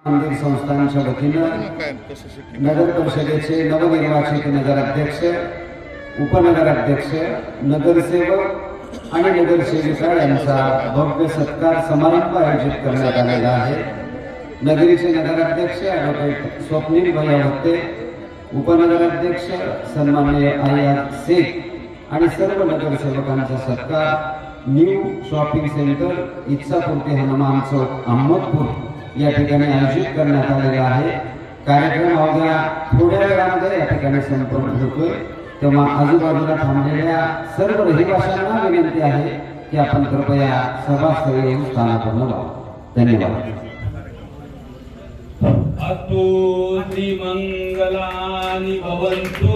मंदिर संस्थानच्या वतीनं नगर परिषदेचे नवनिर्वाचित नगराध्यक्ष, उपनगराध्यक्ष, नगरसेवक आणि नगरसेविका यांचा भव्य सत्कार समारंभ आयोजित करण्यात आलेला आहे। नगरीचे नगराध्यक्ष ॲडव्होकेट स्वप्नील भैयावत्ते, उपनगराध्यक्ष सन्माननीय आयाज शेख आणि सर्व नगरसेवकांचा सत्कार न्यू शॉपिंग सेंटर इच्छापूर्ती हनुमान चौक अहमदपूर या ठिकाणी आयोजित करण्यात आलेला आहे। कार्यक्रम अवघ्या थोड्या वेळामध्ये या ठिकाणी संपन्न होतोय, तेव्हा आजूबाजूला थांबलेल्या सर्व रहिवाशांना विनंती आहे की आपण कृपया सभास्थळी येऊन स्थानापन्न व्हावं। धन्यवाद। अस्तु श्रीमंगलानि भवन्तु।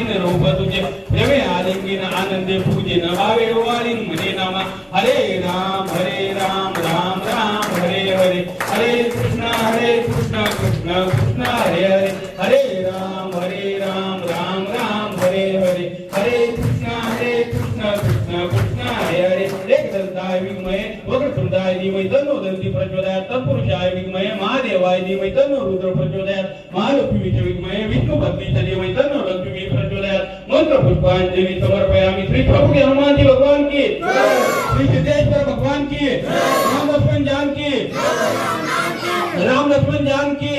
आलीन रूप तुझे प्रेमे आलिंगीन आनंदे पूजे नवावे वाळीन म्हणे नामा हरे राम राम राम हरे हरे हरे कृष्ण कृष्ण कृष्ण हरे हरे हरे राम राम राम हरे हरे हरे कृष्ण कृष्ण कृष्ण हरे हरे एक दंताय विद्महे वक्रतुंडाय धीमहि तन्नो दन्ति प्रचोदयात् तत्पुरुषाय विद्महे महादेवाय धीमहि तन्नो रुद्र प्रचोदयात् महालक्ष्मीचे विद्महे विष्णुपत्नीचे धीमहि तन्नो लक्ष्मी प्रचोदयात् मंत्र पुष्पांजलि समर्पयामि श्री प्रभु हनुमान जी भगवान की श्री सिद्धेश्वर भगवान की राम लक्ष्मण जान की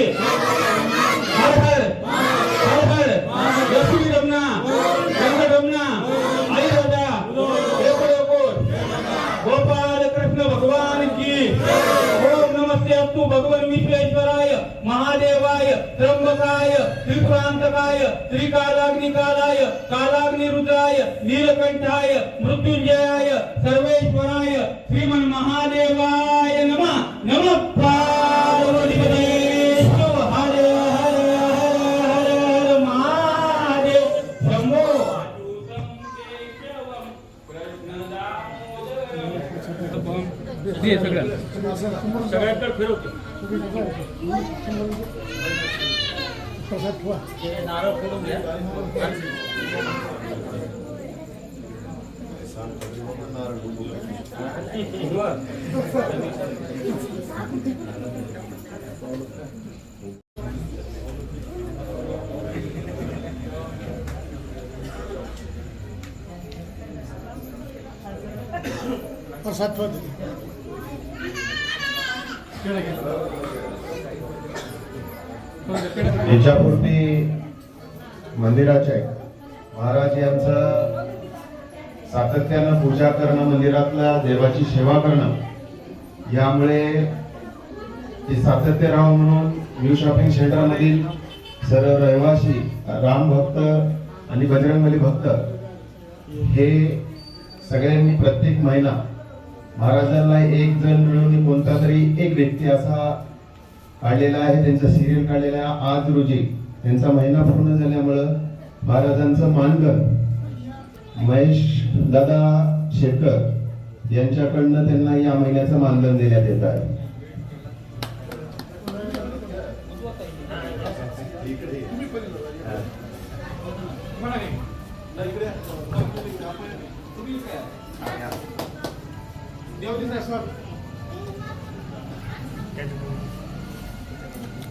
हर हर लक्ष्मी रमना गंगा रमना आई राजा गोपाल कृष्ण भगवान की ओम नमस्ते अस्तु भगवान विश्वेश्वराय महादेवाय त्र्यंबकाय त्रिपुरांतकाय त्रिकालाग्निकालाय कालाग्निरुद्राय नीलकंठाय मृत्युंजयाय सर्वेश्वराय श्रीमन महादेवाय नमः नमः पार्वतीपते हर हर हर हर महादेव शंभो सगळ्यांकडे फिरवतो नारळ फोडून घ्या याच्यापूर्वी मंदिराचे महाराज यांचं सातत्यानं पूजा करणं, मंदिरातल्या देवाची सेवा करणं, यामुळे ते सातत्य राहावं म्हणून न्यू शॉपिंग सेंटर मधील सर्व रहिवासी राम भक्त आणि बजरंगबली भक्त हे सगळ्यांनी प्रत्येक महिना महाराजांना एक जण मिळून कोणता तरी एक व्यक्ती असा काढलेला आहे, त्यांचा सिरियल काढलेला आहे. आज रोजी त्यांचा महिना पूर्ण झाल्यामुळं महाराजांचं मानधन महेश दादा शेखर यांच्याकडनं त्यांना या महिन्याचं मानधन देण्यात येत आहे.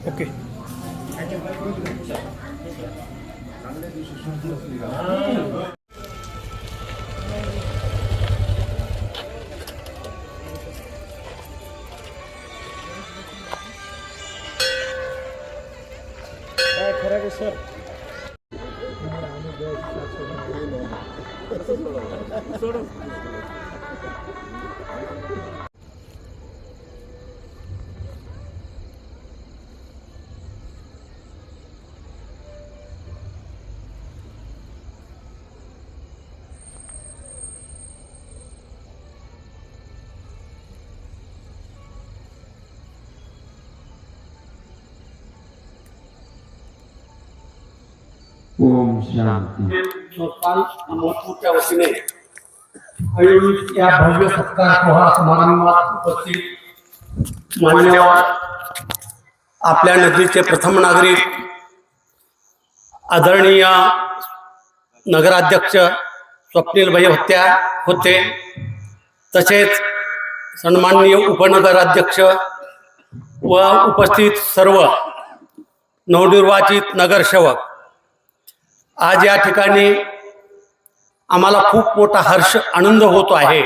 ओके काय खरं सर ओम शांती. संस्थान अमोदपूरच्या वतीने आयोजित या भव्य सत्कार सोहळा समारंभात उपस्थित मान्यवर आपल्या नगरीचे प्रथम नागरिक आदरणीय नगराध्यक्ष स्वप्नील भाई होते, तसेच सन्माननीय उपनगराध्यक्ष व उपस्थित सर्व नवनिर्वाचित नगरसेवक. आज या ठिकाणी आम्हाला खूप मोठा हर्ष आनंद होतो आहे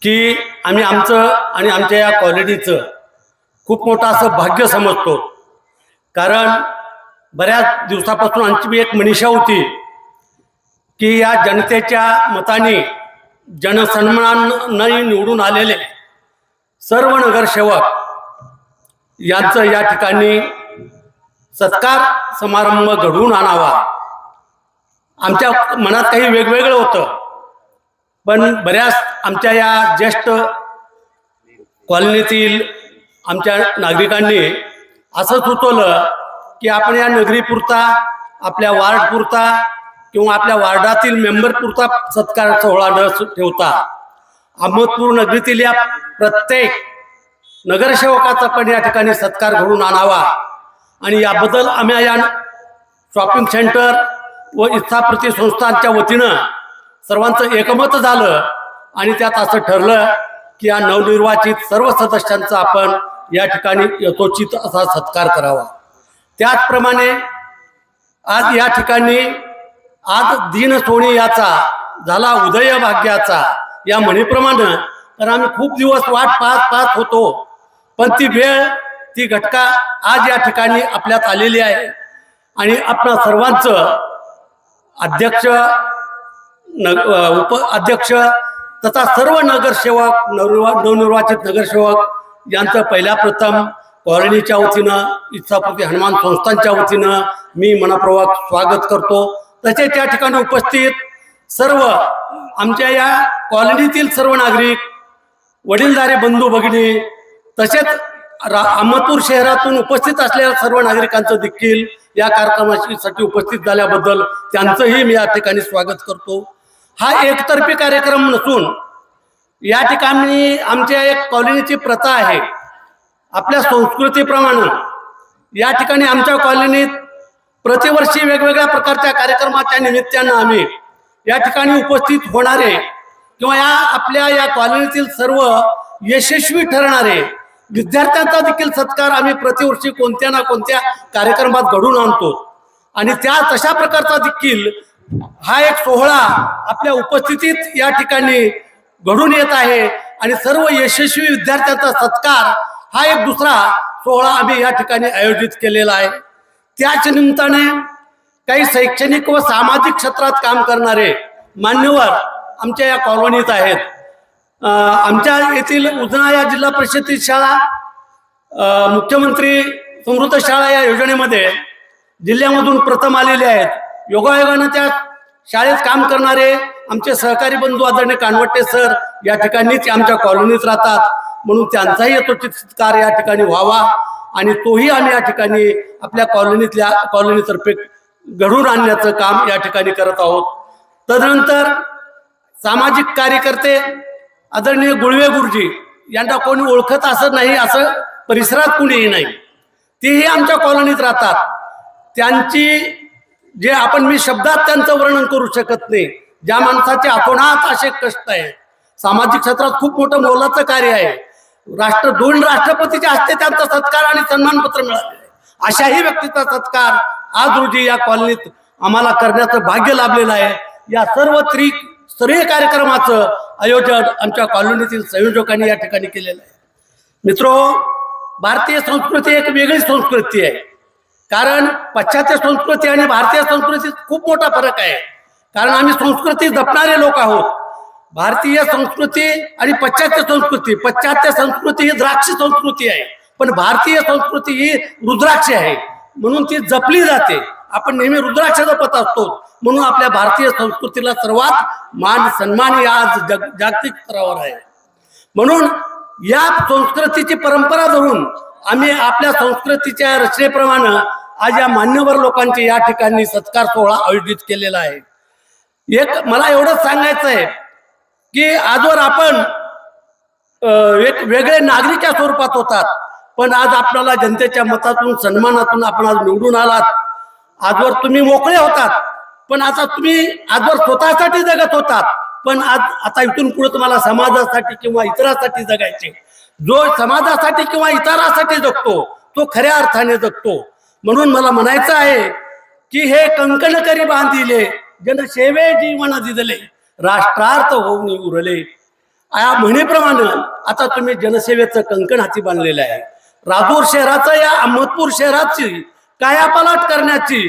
की आम्ही आमचं आणि आमच्या या कॉलनीचं खूप मोठं असं भाग्य समजतो. कारण बऱ्याच दिवसापासून आमची एक मनीषा होती की या जनतेच्या मताने जनसन्मानाने निवडून आलेले सर्व नगरसेवक यांचं या ठिकाणी सत्कार समारंभ घडवून आणावा. आमच्या मनात काही वेगवेगळं होतं, पण बऱ्याच आमच्या या ज्येष्ठ कॉलनीतील आमच्या नागरिकांनी असं सुचवलं की आपण या नगरीपुरता आपल्या वार्डपुरता किंवा आपल्या वार्डातील मेंबरपुरता सत्कार सोहळा न ठेवता अहमदपूर नगरीतील या प्रत्येक नगरसेवकाचा पण या ठिकाणी सत्कार घडून आणावा आणि याबद्दल आम्ही या शॉपिंग सेंटर व इच्छाप्रती संस्थांच्या वतीनं सर्वांचं एकमत झालं आणि त्यात असं ठरलं की या नवनिर्वाचित सर्व सदस्यांचा आपण या ठिकाणी यथोचित असा सत्कार करावा। त्याचप्रमाणे आज या ठिकाणी आज दिन सोनी याचा झाला उदय भाग्याचा या म्हणीप्रमाणे तर आम्ही खूप दिवस वाट पाहत होतो, पण ती वेळ ती घटका आज या ठिकाणी आपल्यात आलेली आहे आणि आपणा सर्वांचं अध्यक्ष उप अध्यक्ष तथा सर्व नगरसेवक नवनिर्वाचित नगरसेवक यांचं पहिल्या प्रथम कॉलनीच्या वतीनं इच्छापूर्ती हनुमान संस्थांच्या वतीनं मी मनपूर्वक स्वागत करतो। तसेच या ठिकाणी उपस्थित सर्व आमच्या या कॉलनीतील सर्व नागरिक, वडीलधारे बंधू भगिनी, तसेच अहमदपूर शहरातून उपस्थित असलेल्या सर्व नागरिकांचं देखील या कार्यक्रमासाठी उपस्थित झाल्याबद्दल त्यांचंही मी या ठिकाणी स्वागत करतो। हा एकतर्फी कार्यक्रम नसून या ठिकाणी आमच्या एक कॉलनीची प्रथा आहे, आपल्या संस्कृतीप्रमाणे या ठिकाणी आमच्या कॉलनीत प्रतिवर्षी वेगवेगळ्या प्रकारच्या कार्यक्रमाच्या निमित्तानं आम्ही या ठिकाणी उपस्थित होणारे किंवा आपल्या या कॉलनीतील सर्व यशस्वी ठरणारे विद्यार्थ्यांचा देखील सत्कार आम्ही प्रतिवर्षी कोणत्या ना कोणत्या कार्यक्रमात घडून आणतो आणि त्या तशा प्रकारचा देखील हा एक सोहळा आपल्या उपस्थितीत या ठिकाणी घडून येत आहे आणि सर्व यशस्वी विद्यार्थ्यांचा सत्कार हा एक दुसरा सोहळा आम्ही या ठिकाणी आयोजित केलेला आहे। त्याच निमित्ताने काही शैक्षणिक व सामाजिक क्षेत्रात काम करणारे मान्यवर आमच्या या कॉलनीत आहेत। आमच्या येथील उजना या जिल्हा परिषदेची शाळा मुख्यमंत्री समृद्ध शाळा या योजनेमध्ये जिल्ह्यामधून प्रथम आलेले आहेत। योगायोगानं त्या शाळेत काम करणारे आमचे सहकारी बंधू आदरणीय कानवटे सर या ठिकाणीच आमच्या कॉलनीत राहतात, म्हणून त्यांचाही यथोचित सत्कार या ठिकाणी व्हावा आणि तोही आम्ही या ठिकाणी आपल्या कॉलनीतर्फे घडून आणण्याचं काम या ठिकाणी करत आहोत। तदनंतर सामाजिक कार्यकर्ते आदरणीय गुळवे गुरुजी यांना कोणी ओळखत असं नाही, असं परिसरात कुणीही नाही, तेही आमच्या कॉलनीत राहतात। त्यांची जे आपण मी शब्दात त्यांचं वर्णन करू शकत नाही, ज्या माणसाचे अतोनात असे कष्ट आहे, सामाजिक क्षेत्रात खूप मोठं मोलाचं कार्य आहे, दोन राष्ट्रपतीच्या हस्ते त्यांचा सत्कार आणि सन्मानपत्र मिळाले, अशाही व्यक्तीचा सत्कार आज रोजी या कॉलनीत आम्हाला करण्याचं भाग्य लाभलेलं आहे। या सर्व त्रिस्तरीय कार्यक्रमाचं आयोजन आमच्या कॉलनीतील संयोजकांनी या ठिकाणी केलेलं आहे। मित्रो, भारतीय संस्कृती एक वेगळी संस्कृती आहे, कारण पाश्चात्य संस्कृती आणि भारतीय संस्कृतीत खूप मोठा फरक आहे, कारण आम्ही संस्कृती जपणारे लोक आहोत। भारतीय संस्कृती आणि पाश्चात्य संस्कृती ही द्राक्ष संस्कृती आहे, पण भारतीय संस्कृती ही रुद्राक्ष आहे, म्हणून ती जपली जाते। आपण नेहमी रुद्राक्ष जपत असतो, म्हणून आपल्या भारतीय संस्कृतीला सर्वात मान सन्मान या आज जागतिक स्तरावर आहे। म्हणून या संस्कृतीची परंपरा धरून आम्ही आपल्या संस्कृतीच्या रचनेप्रमाणे आज या मान्यवर लोकांचे या ठिकाणी सत्कार सोहळा आयोजित केलेला आहे। एक मला एवढंच सांगायचं आहे की आजवर आपण एक वेगळे नागरिकच्या स्वरूपात होतात, पण आज आपल्याला जनतेच्या मतातून सन्मानातून आपण आज निवडून आलात। आजवर तुम्ही मोकळे होतात, पण आता तुम्ही आजवर स्वतःसाठी जगत होतात, पण आता इथून पुढे तुम्हाला समाजासाठी किंवा इतरांसाठी जगायचे। जो समाजासाठी किंवा इतरांसाठी जगतो तो खऱ्या अर्थाने जगतो। म्हणून मला म्हणायचं आहे की हे कंकण करी बांधिले जनसेवे जीवन दिदले राष्ट्रार्थ होऊन उरले, या म्हणीप्रमाणे आता तुम्ही जनसेवेचं कंकण हाती बांधलेलं आहे। राजूर शहराचं या अहमदपूर शहराची कायापालट करण्याची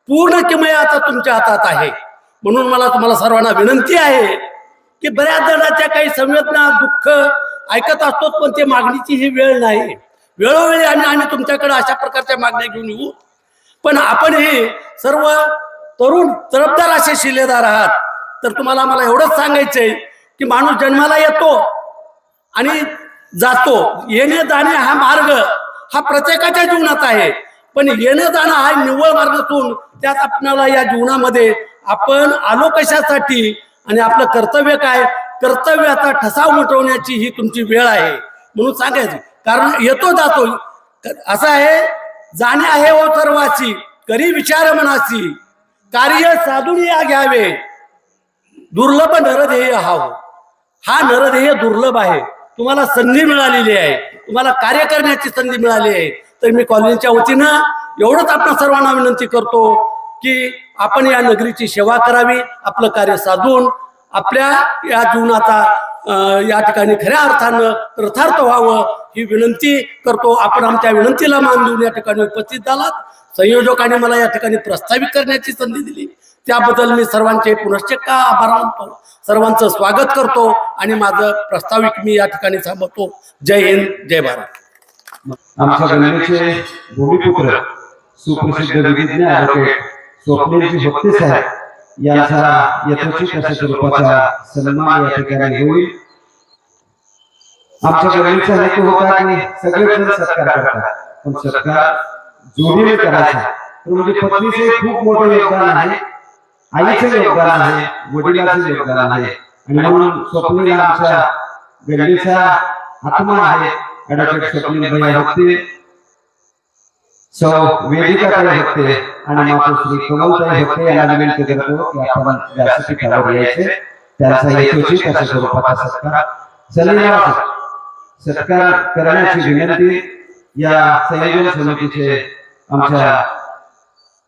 पूर्ण किमया आता तुमच्या हातात आहे। म्हणून मला तुम्हाला सर्वांना विनंती आहे की बऱ्याच जणांच्या काही संवेदना दुःख ऐकत असतो, पण ते मागणीची ही वेळ नाही। वेळोवेळी आम्ही तुमच्याकडे अशा प्रकारच्या मागण्या घेऊन येऊ, पण आपण हे सर्व तरुण तरफदार असे शिलेदार आहात, तर तुम्हाला मला एवढंच सांगायचंय की माणूस जन्माला येतो आणि जातो, येणे जाणे हा मार्ग हा प्रत्येकाच्या जीवनात आहे, पण येणं जाणं हा निव्वळ मार्ग नसून त्यात आपल्याला या जीवनामध्ये आपण आलो कशासाठी आणि आपलं कर्तव्य काय, कर्तव्याचा ठसा उमटवण्याची ही तुमची वेळ आहे म्हणून सांगायची. कारण येतो जातो असं आहे, जाणे आहे ओ सर्वाची करी विचार मनाची, कार्य साधून या घ्यावे दुर्लभ नरदेह हाव. हा नरदेह दुर्लभ आहे, तुम्हाला संधी मिळालेली आहे, तुम्हाला कार्य करण्याची संधी मिळाली आहे. तर मी कॉलनीच्या वतीनं एवढंच आपण सर्वांना विनंती करतो की आपण या नगरीची सेवा करावी, आपलं कार्य साधून आपल्या या जीवनाचा या ठिकाणी खऱ्या अर्थानं कृतार्थ व्हावं ही विनंती करतो. आपण आमच्या विनंतीला मान देऊन या ठिकाणी उपस्थित झालात. संयोजकांनी मला या ठिकाणी प्रस्तावित करण्याची संधी दिली त्याबद्दल मी सर्वांचे पुनश्च आभार मानतो, सर्वांचं स्वागत करतो आणि माझं प्रस्ताविक मी या ठिकाणी थांबवतो. जय हिंद, जय भारत. आमच्या गणनेचे भूमिपुत्र सुप्रसिद्ध विधिज्ञ ॲडव्होकेट स्वप्नीलजी भक्ते साहेब यांचा यथोचित अशा स्वरूपाचा सन्मान या ठिकाणी होईल. आमच्या गणनेचा हेतू होता की सगळेजण सत्कार करतात, पण सत्कार जोडीने करायचा. तर म्हणजे पत्नीचे खूप मोठं योगदान आहे, आईचं योगदान आहे, वडिलांचं योगदान आहे आणि म्हणून स्वप्नील आमच्या गणनेचा आत्मा आहे. ॲडव्होकेट स्वप्नील भैया भक्ते, सौ वेदिकाताई भक्ते आणि मातोश्री कमलताई भक्ते यांना विनंती करतो की आपण व्यासपीठावर यायचे. त्यांचा यथोचित अशा स्वरूपाचा सत्कार करण्याची विनंती या संयोजन समितीचे आमच्या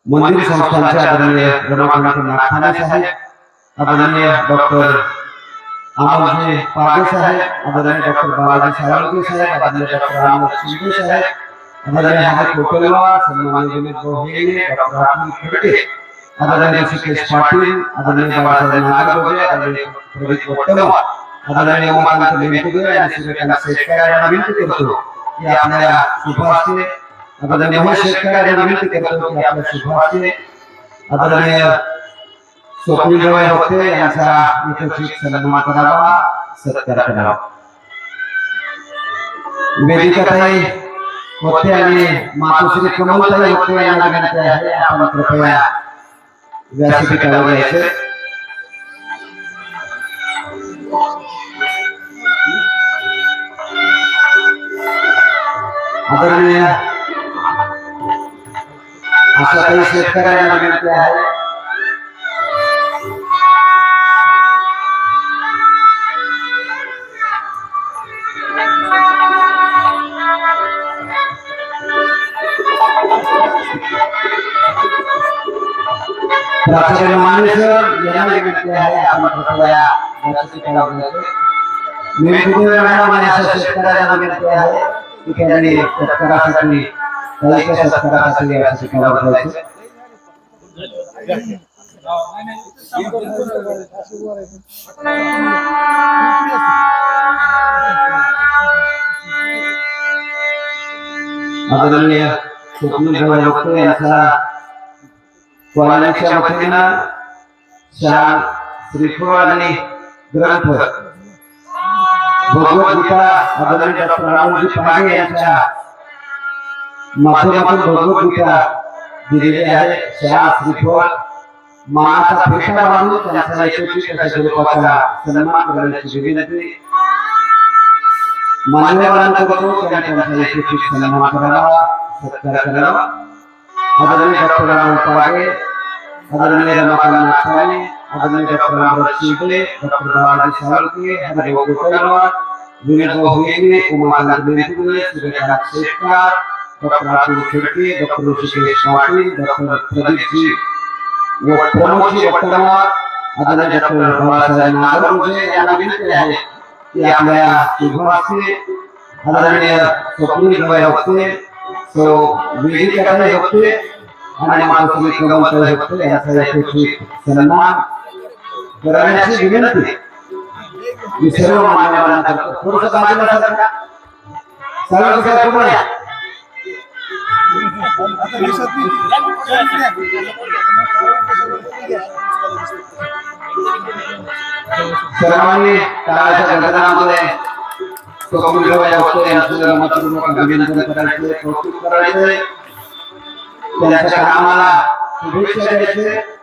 मंदिर संस्थांचे आदरणीय रमाकांत नागठाणे साहेब, आदरणीय डॉक्टर अमोलजी पागे साहेब, आदरणीय डॉक्टर बालाजी साळुंके साहेब, आदरणीय डॉक्टर अमोल शिंदे साहेब, आदरणीय हामिद कोटलवार, सन्माननीय विनीत भाऊ हेगडे, डॉक्टर अतुल खडके, आदरणीय ऋषिकेश पाटील, आदरणीय बाळासाहेब नागरगोजे, आदरणीय प्रदीप वट्टम, आदरणीय उमाकांत लेंटुगे आणि सूर्यकांत शेटकर यांना विनंती करतो की आपल्या शुभास्ते, आदरणीय महेश शेटकर यांना विनंती करतो की आपल्या शुभास्ते आदरणीय स्वप्नील भक्ते यांचा यथोचित सन्मान करावा, सत्कार करावा. वेदिकाताई भक्ते आणि मातोश्री कमलताई भक्ते यांना विनंती आहे आपण कृपया व्यासपीठावर यायचे. आदरणीय आशाताई शेतकऱ्यांना विनंती आहे. प्राचार्य मानेसर यांना विनंती आहे आपण कृपया व्यासपीठावर यायचे. शेतकऱ्यांना विनंती आहे की त्यांनी सत्कारासाठी सत्कारासाठी व्यासपीठावर जायचे. आदरणीय स्वप्नील भक्ते यांचा कॉलनीच्या वतीनं शाल, श्रीफळ आणि ग्रंथ भगवद्गीता आदरणीय डॉक्टर अमोलजी पागे यांच्या माध्यमातून भगवद्गीता दिलेली आहे. शाल, श्रीफळ मानाचा फेटा बांधून त्यांचा यशस्वी अशा स्वरूपाचा सन्मान करण्याची विनंती मान्यवरांना करतो. त्यांनी त्यांचा यशस्वी सन्मान करावा, सत्कार करावा. आदरणीय डॉक्टर अमोल पागे, आदरणीय रमाकांत नागठाणे, आदरणीय doctor Amrut Shinde, doctor Balaji Salunke, Haribhau Kotalwar, Vineet Bhau Hegde, Umakant Lentuge, Suryakant Shetkar, doctor Atul Khadke, doctor Rushikesh Patil, doctor Pradeepji व प्रमोदजी वट्टमवार, आदरणीय डॉक्टर बाळासाहेब नागरगोजे यांना विनंती आहे की आपल्या शुभास्ते आदरणीय स्वप्नील भक्ते, सौ वेदिकाताई भक्ते आणि मातोश्री कमलताई भक्ते यांचा यथोचित सन्मान करण्याची विनंती मी सर्व मान्यवरांना करतो. थोडंसं बाजूला सरका, साहेब पुढे या. सर्वांनी काळाच्या गजरामध्ये स्वप्नील भक्ते यांचं अभिनंदन करायचे, कौतुक करायचे. त्यांच्या कामाला शुभेच्छा द्यायचे.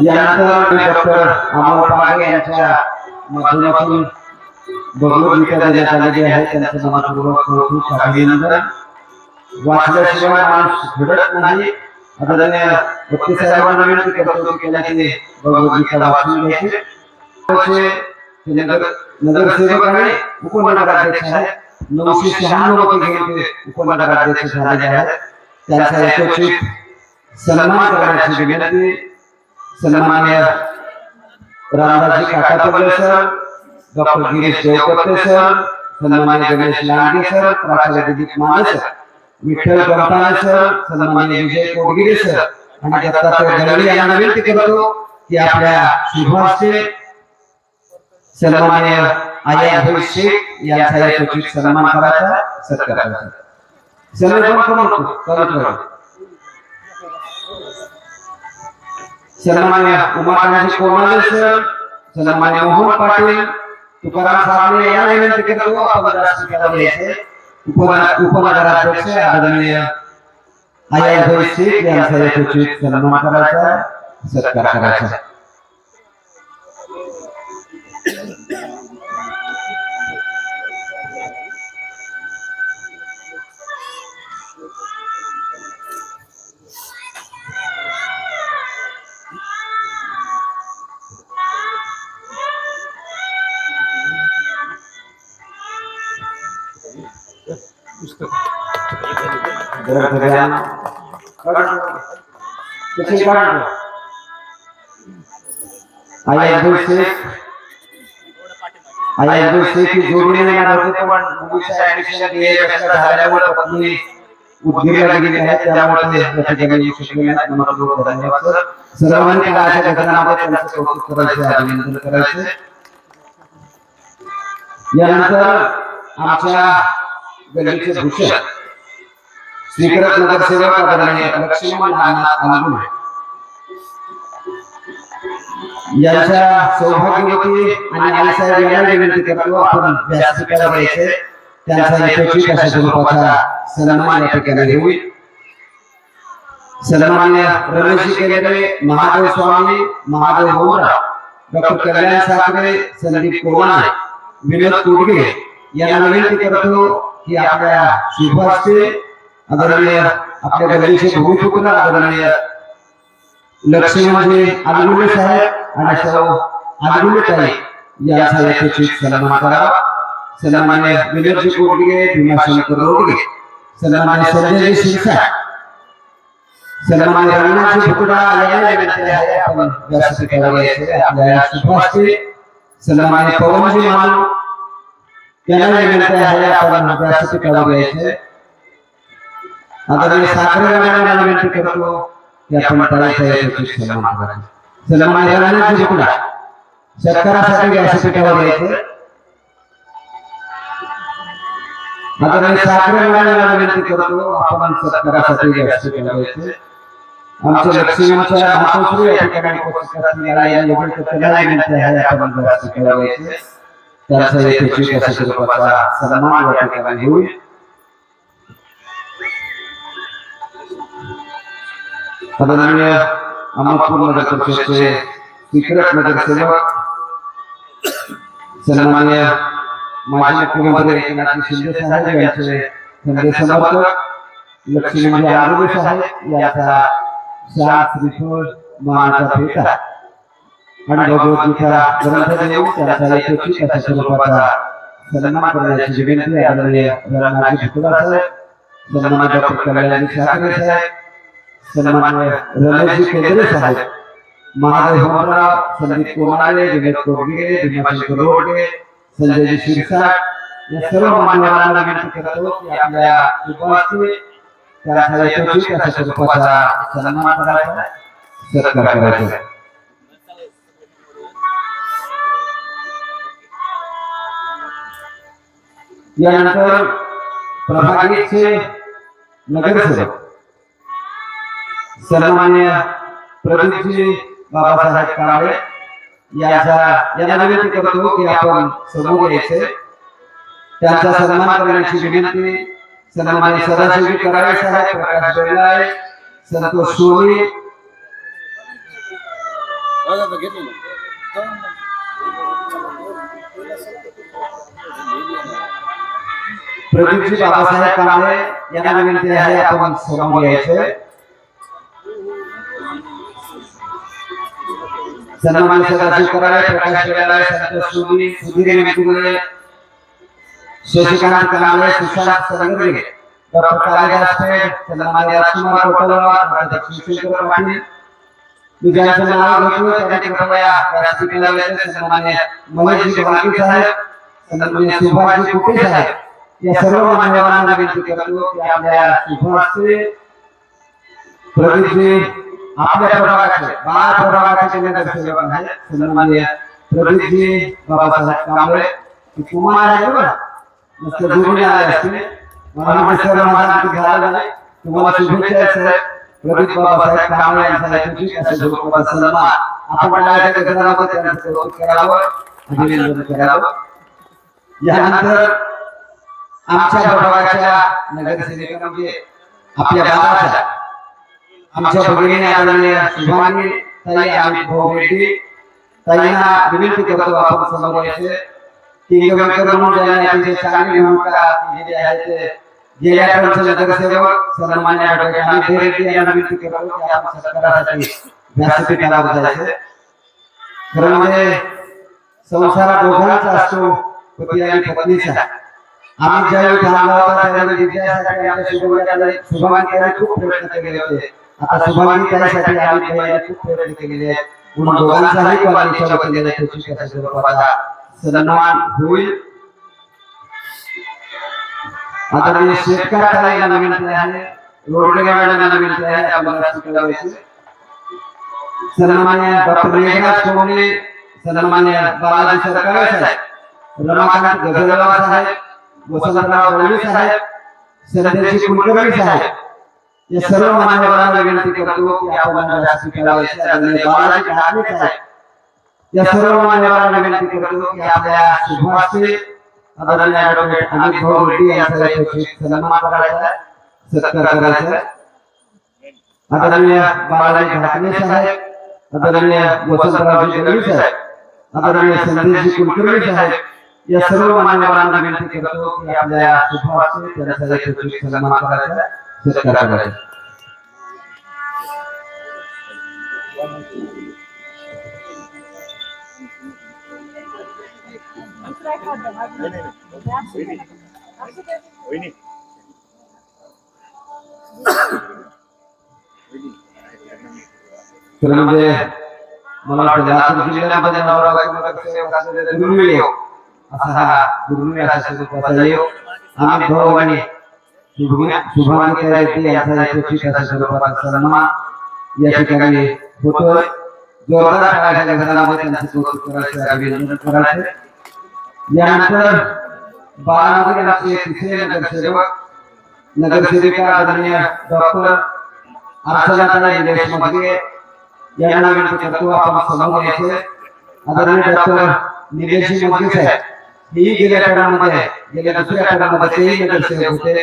यानंतर डॉक्टर अमोल पागे यांच्या माध्यमातून भगवद्गीता देण्यात आलेली आहे. त्यांचं मनपूर्वक कौतुक अभिनंदन. वाचल्याशिवाय माणूस घडत नाही. आदरणीय भक्ती साहेबांना विनंती करतो की त्यांनी भगवद्गीता वाचून घ्यायची. नगरसेवक आणि उपनगराध्यक्ष आहेत. 996 मते घेऊन ते उपनगराध्यक्ष झालेले आहेत. त्यांचा यथोचित सन्मान करण्याची विनंती. सन्माननीय Ramdasji Kakapalle sir, doctor Girish Devkate sir, सन्माननीय गणेश लांडगे सर, प्राचार्य दिलीप माने सर, विठ्ठल गमताने सर, सन्माननीय विजय कोडगिरे सर आणि दत्तात्रय दळवी यांना विनंती करतो की आपल्या शुभास्ते सन्माननीय आयाभाई शेख यांचा यथोचित सन्मान करायचा, सत्कार करायचा. सन्मान करून सन्माननीय उमाकांत कोमाले सर, सन्माननीय मोहन पाटील, तुकाराम साबळे यांना विनंती करतो आपण राष्ट्रपतीला द्यायचे. उपनगराध्यक्ष आदरणीय आयाभाई शेख यांचा यथोचित सन्मान करायचा, सत्कार करायचा. आयाभाई शेख ही जोडीने येणार होते पण मुलीचं ऍडमिशन झाल्यामुळे पत्नी उदगीरला गेलेली आहे. त्यामुळे ते या ठिकाणी येऊ शकले नाहीत. मनपूर्वक धन्यवाद सर. सर्वांनी अशा घटनांमध्ये त्यांचं कौतुक करायचे, अभिनंदन करायचे. यानंतर आमच्या गल्लीचे भूषण स्वीकारक नगरसेवक आदरणीय लक्ष्मण नागनाथ आंबुले यांच्या सौभाग्यवती आणि आईसाहेब यांना विनंती करतो आपण व्यासपीठावर यायचे. त्यांचा यथोचित अशा स्वरूपाचा सन्मान या ठिकाणी होईल. सन्माननीय रमेशजी केलेले, महादेव स्वामी, महादेव होमराव, डॉक्टर कल्याण साखरे, संदीप कोवाने, विनोद कुडगे यांना विनंती करतो की आपल्या शुभास्ते आदरणीय आपल्या गल्लीचे भूमिपुत्र आदरणीय लक्ष्मणजी आलगुले साहेब आणि सौ आलगुले ताई यांचा यथोचित सन्मान करावा. सन्माननीय विनोदजी कोडगे, भीमाशंकर रोडगे, सन्माननीय संजयजी शिरसाट, सन्माननीय रघुनाथजी भुकडा यांना विनंती आहे आपण व्यासपीठावर यायचे. आपल्या शुभास्ते सन्माननीय पवनजी मालू यांना विनंती आहे आपण व्यासपीठावर यायचे. आदरणीय साखरे यांना विनंती करतो की आपण ताईचा यथोचित सन्मान करावा. सन्माननीय रघुनाथजी भुकडा सत्कारासाठी व्यासपीठावर यायचे. आदरणीय साखरे यांना विनंती करतो आपण सत्कारासाठी व्यासपीठावर यायचे. आमच्या लक्ष्मीच्या मातोश्री या ठिकाणी उपस्थित असलेल्या या योग्य त्याला विनंती आहे आपण व्यासपीठावर यायचे. त्यांचा यथोचित अशा स्वरूपाचा सन्मान या ठिकाणी होईल. आदरणीय अहमदपूर नगर परिषदचे स्वीकारक नगरसेवक सन्माननीय माजी मुख्यमंत्री एकनाथजी शिंदे साहेब यांचे खंदे समर्थक लक्ष्मणजी आंबुले साहेब यांचा शांत श्रीफळ मानाचा फेटा आणि भगवद्गीता ग्रंथ देऊन त्यांचा यथोचित अशा स्वरूपाचा सन्मान करण्याची विनंती आदरणीय रघुनाथजी भुकडा साहेब, सन्माननीय डॉक्टर कल्याणजी साखरे साहेब, सन्माननीय रमेशजी केंद्रे साहेब, महादेव होमराव, संदीप कोमाले, विनोद कोडगे, भीमाशंकर रोडगे, संजयजी शिरसाट या सर्व मान्यवरांना विनंती करतो की आपल्या उपस्थित त्यांचा यथोचित अशा स्वरूपाचा सन्मान करायचा, सत्कार करायचा. यानंतर प्रभागीचे नगरसेवक सन्माननीय प्रदीपजी बाबासाहेब कांबळे यांना विनंती करतो की आपण समोर यायचे. त्यांचा सन्मान करण्याची विनंती सन्माननीय सदाशिवजी कराळे साहेब, प्रकाश बेल्लाळे, संतोष सोनी, प्रदीपजी बाबासाहेब कांबळे यांना विनंती आहे आपण समोर यायचे. सन्माननीय सदाशिव कराळे, प्रकाश बेल्लाळे, संतोष सोनी, सुधीर वेंगुर्ले, शशिकांत कांबळे, सुशांत संगरे, डॉक्टर कालिदास पेठ, सन्माननीय राजकुमार कोटलवार, शिवशंकर पाटील, विजयांचं नाव घेतो त्याने कृपया व्यासपीठावर सन्माननीय महेशजी भालके साहेब, सन्माननीय सुभाषजी कुटे साहेब या सर्व मान्यवरांना विनंती करतो की आपल्या शुभहस्ते प्रदीपजी आपल्या प्रभागाचे 12 प्रभागाचे नगरसेवक आहेत सन्माननीय प्रदीपजी बाबासाहेब कांबळे. तुम्हाला आहे बघा मस्त जोडून आले असते. मला सर्व माझा झाला नाही. तुम्हाला शुभेच्छा साहेब. प्रदीप बाबासाहेब कांबळे यांचा ऐतिहासिक असे जोडपा सन्मान आपण टाळ्याच्या गजरामध्ये त्यांचं कौतुक करावं, अभिनंदन करावं. यानंतर आमच्या प्रभागाच्या नगरसेविका म्हणजे आपल्या गावाच्या आमच्या भगिनी आदरणीय शुभांगी ताई अमित भाऊ रेड्डी ताईंना विनंती करतो आपण समोर यायचे. किंगमेकर म्हणून ज्यांनी अतिशय चांगली भूमिका केलेली आहे ते गेल्या टर्मचे नगरसेवक सन्माननीय डॉक्टर अमित रेड्डी यांना विनंती करतो की आपण सत्कारासाठी व्यासपीठावर जायचे. खरं म्हणजे संसार दोघांचा असतो, पती आणि पत्नीचा. आम्ही ज्यावेळी थांबला होता त्यावेळी विजयासाठी आमच्या शुभांगी खूप प्रयत्न केले होते. आता शुभांगी ताईसाठी आम्ही खूप प्रयत्न केलेले आहेत. म्हणून दोघांचाही कॉलेजच्या वतीने त्याची स्वरूपाचा सन्मान होईल. आदरणीय शेतकर ताईंना विनंती आहे, रोडगे मॅडमना विनंती आहे आपल्याला स्वीकारायचे. सन्माननीय डॉक्टर मेघराज कोमणे, सन्माननीय बालाजी सरकारे साहेब, रमाकांत गजलवार साहेब, वसंतराव दळवी साहेब, संदेशी कुलकर्णी साहेब या सर्व मान्यवरांना विनंती करतो की आपण व्यासपीठावर आदरणीय बालाजी ढाकणे साहेब या सर्व मान्यवरांना विनंती करतो की आपल्या शुभहस्ते आदरणीय डॉक्टर अमित भाऊ रेड्डी यांचा ऐतिहासिक सन्मान करायचा, सत्कार करायचा. आदरणीय बालाजी ढाकणे साहेब, आदरणीय वसंतरावजी दळवी साहेब, आदरणीय संदेशी कुलकर्णी साहेब या सर्व मान्यवरांना विनंती करतो की आपल्या शुभहस्ते त्यांचा ऐतिहासिक सन्मान करायचा, सत्कार करायचा. तर म्हणजे मला वाटतं लातूर जिल्ह्यामध्ये दुर्मिळ असा हा दुर्मिळ असा स्वरूपाचा योग अमित भाऊ आणि शुभांगी रेड्डी यांचा ऐतिहासिक असा स्वरूपाचा सन्मान या ठिकाणी होतोय. जोरदार टाळ्यांच्या गजरामध्ये त्यांचं कौतुक करायचं, अभिनंदन करायचं. यानंतर बाळानगरचे तिसरे नगरसेविका आदरणीय डॉक्टर अर्चनाताई निलेश मगरे यांना विनंती करतो आपण समोर यायचे. आदरणीय डॉक्टर निलेश मगरे साहेब ही गेल्या दुसऱ्या टर्ममध्ये तेही नगरसेवक होते.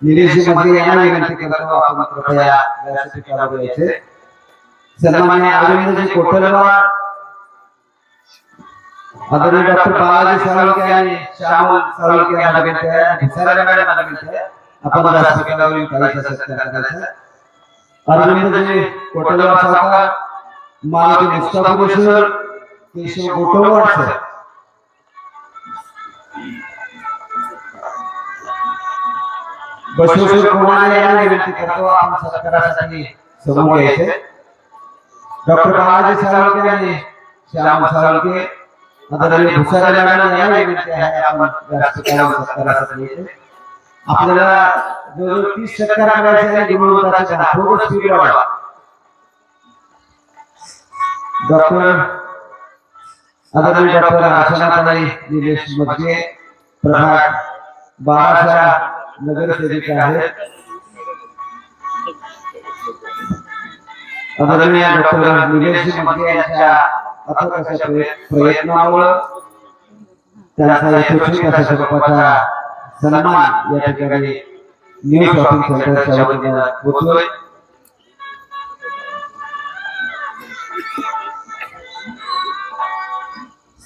निलेश मगरे यांना विनंती करतो आपण कृपया व्यासपीठावर यायचे. सन्माननीय अरविंदजी कोटलवार, आदरणीय डॉक्टर बालाजी साळुंखे आणि श्यामल साळुंखे यांना विनंती आहे. भिसारे मॅडमना विनंती आहे आपण व्यासपीठावर काहीसा सत्कार करायचा. अरविंदजी कोटलवार सावकार, मालती मुस्ताफुरेश्वर, केशव गोटोवाड साहेब, बसवेश्वर कोणाले यांना विनंती करतो आपण सत्कारासाठी समोर यायचे. डॉक्टर बालाजी साळुंखे आणि श्याम साळुंखे, आदरणीय भुसारे मॅडम यांना विनंती आहे आपण व्यासपीठावर सत्कारासाठी यायचे. आपल्याला जो 30 सत्कार करायचे आहे गुणवत्ताचा थोडं स्पीड वाढवा. डॉक्टर आदरणीय डॉक्टर अर्चनाताई निलेश मगरे, प्रभाग 12च्या नगरसेविका आहेत आदरणीय डॉक्टर निलेश मगे यांच्या अथक अशा प्रयत्नामुळे त्यांचा यशस्वी अशा स्वरूपाचा सन्मान या ठिकाणी न्यू शॉपिंग सेंटरच्या वतीने होतोय.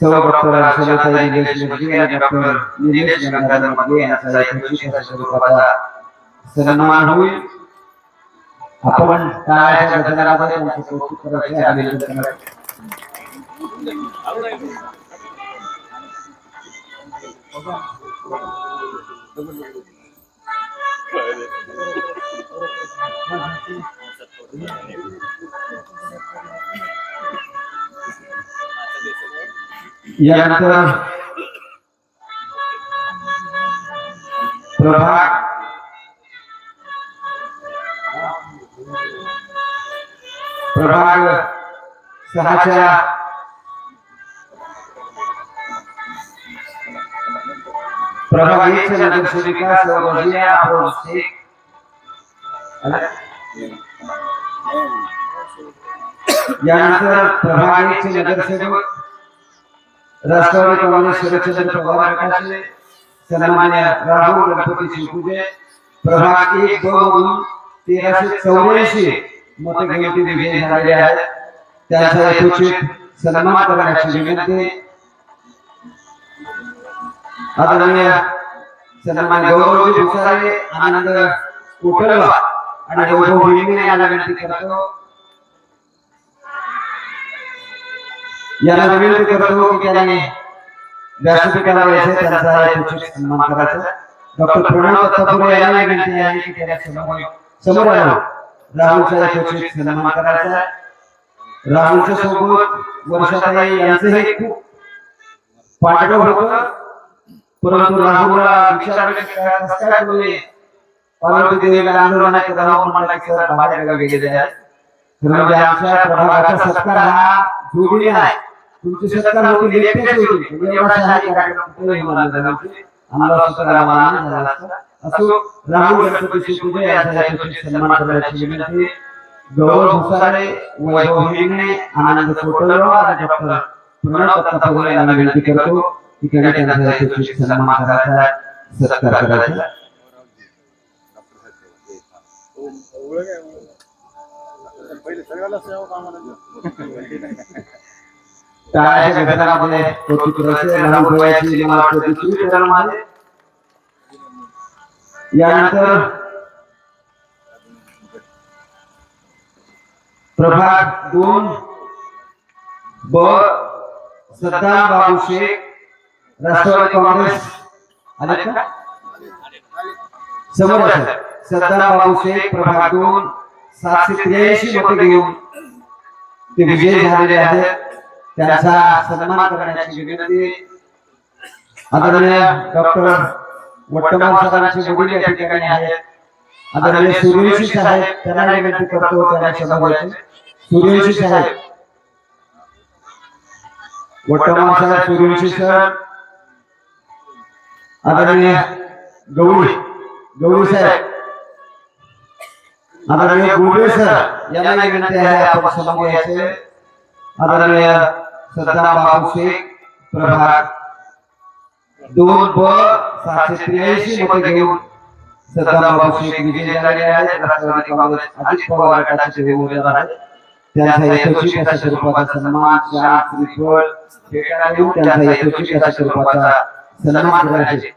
सर्व डॉक्टर अर्चनाताई निलेश मगे आणि डॉक्टर निलेश गंगाधर मगे यांचा यशस्वी अशा स्वरूपाचा सन्मान होईल. आपण टाळ्याच्या गजरामध्ये त्यांचे कौतुक करायचे, अभिनंदन करायचे. यानंतर प्रभाग सहाच्या प्रभाग 1 च्या नगरसेविका सौरजिया अफरोज शेख यानंतर प्रभाग 1 चे नगरसेवक राष्ट्रवादी काँग्रेस शरदचंद्र पवार गटाचे सन्मान्य राहुल गणपती शिवपूजे प्रभाग 1 2 मधून 1384 मते घेऊन विजयी झालेले आहेत. त्यांचा यथोचित सन्मान करण्याची विनंती. आदरणीय सन्मान्य गौरवजी भुसारे, आनंद कोटलवा आणि वैभव हिंगणे यांना विनंती करतो. यांना विनंती करतो की त्यांनी व्यासपीठाला यायचे, त्यांचा यथोचित सन्मान करायचा. डॉक्टर प्रणव दत्तापुरे यांना विनंती आहे की त्यांनी समोर यावं. राहुलचा यथोचित सन्मान करायचा. राहुलच्या सोबत वर्षाताई यांचंही खूप पाठबळ होतं, परंतु राहुलला विचारले काय तुम्ही परंतु देवीला आंदोलनात राहुल म्हणाले की सर बाहेर गावी गेलेले आहेत. म्हणजे आमच्या प्रभागाचा सत्कार हा जोडीने आहे. तुमचे सत्कार होतील एकटेच होतील. एवढा सहाय्य कार्यक्रम कुठेही होणार नाही. आम्हाला सत्कार मान्य झाला असता. असो, राहुल गणपती शिवपूजे यांचा यथोचित सन्मान करण्याची विनंती. गौरव भुसारे, वैभव हिंगणे, आनंद कोटलवा आणि डॉक्टर प्रणव दत्तापुरे यांना विनंती करतो की त्यांनी त्यांचा यथोचित सन्मान करायचा, सत्कार करायचा. टाळ्याच्या गजरामध्ये कौतुक करायचे. राहुल भोयाची इमारत दुसरी चरणामध्ये. यानंतर प्रभाग 2 ब सद्दाम बाबू शेख राष्ट्रवादी काँग्रेस आले का समोर आहे. सद्दाम बाबू शेख प्रभाग 2 783 मते घेऊन ते विजयी झालेले आहेत. त्यांचा सन्मान करण्याची विनंती. आदरणीय डॉक्टर वट्टमान साहेबांचे वडील या ठिकाणी आहेत. आदरणीय सूर्यवंशी साहेब त्यांना विनंती करतो त्यांना समोर यायचे. सूर्यवंशी साहेब, वट्टमान साहेब, सूर्यवंशी साहेब, आदरणीय गवळी साहेब, आदरणीय गुडे सर यांना विनंती आहे आपण समोर यायचे. आदरणीय सद्दाम बाबू शेख प्रभाग 2 ब 783 मते घेऊन सद्दाम बाबू शेख विजयी झालेले आहेत. राष्ट्रवादी काँग्रेस अजित पवार गटाचे उमेदवार आहेत. त्यांचा यथोचित अशा स्वरूपाचा सन्मान श्रीफळ भेटायला देऊन त्यांचा यथोचित अशा स्वरूपाचा सन्मान करायचे.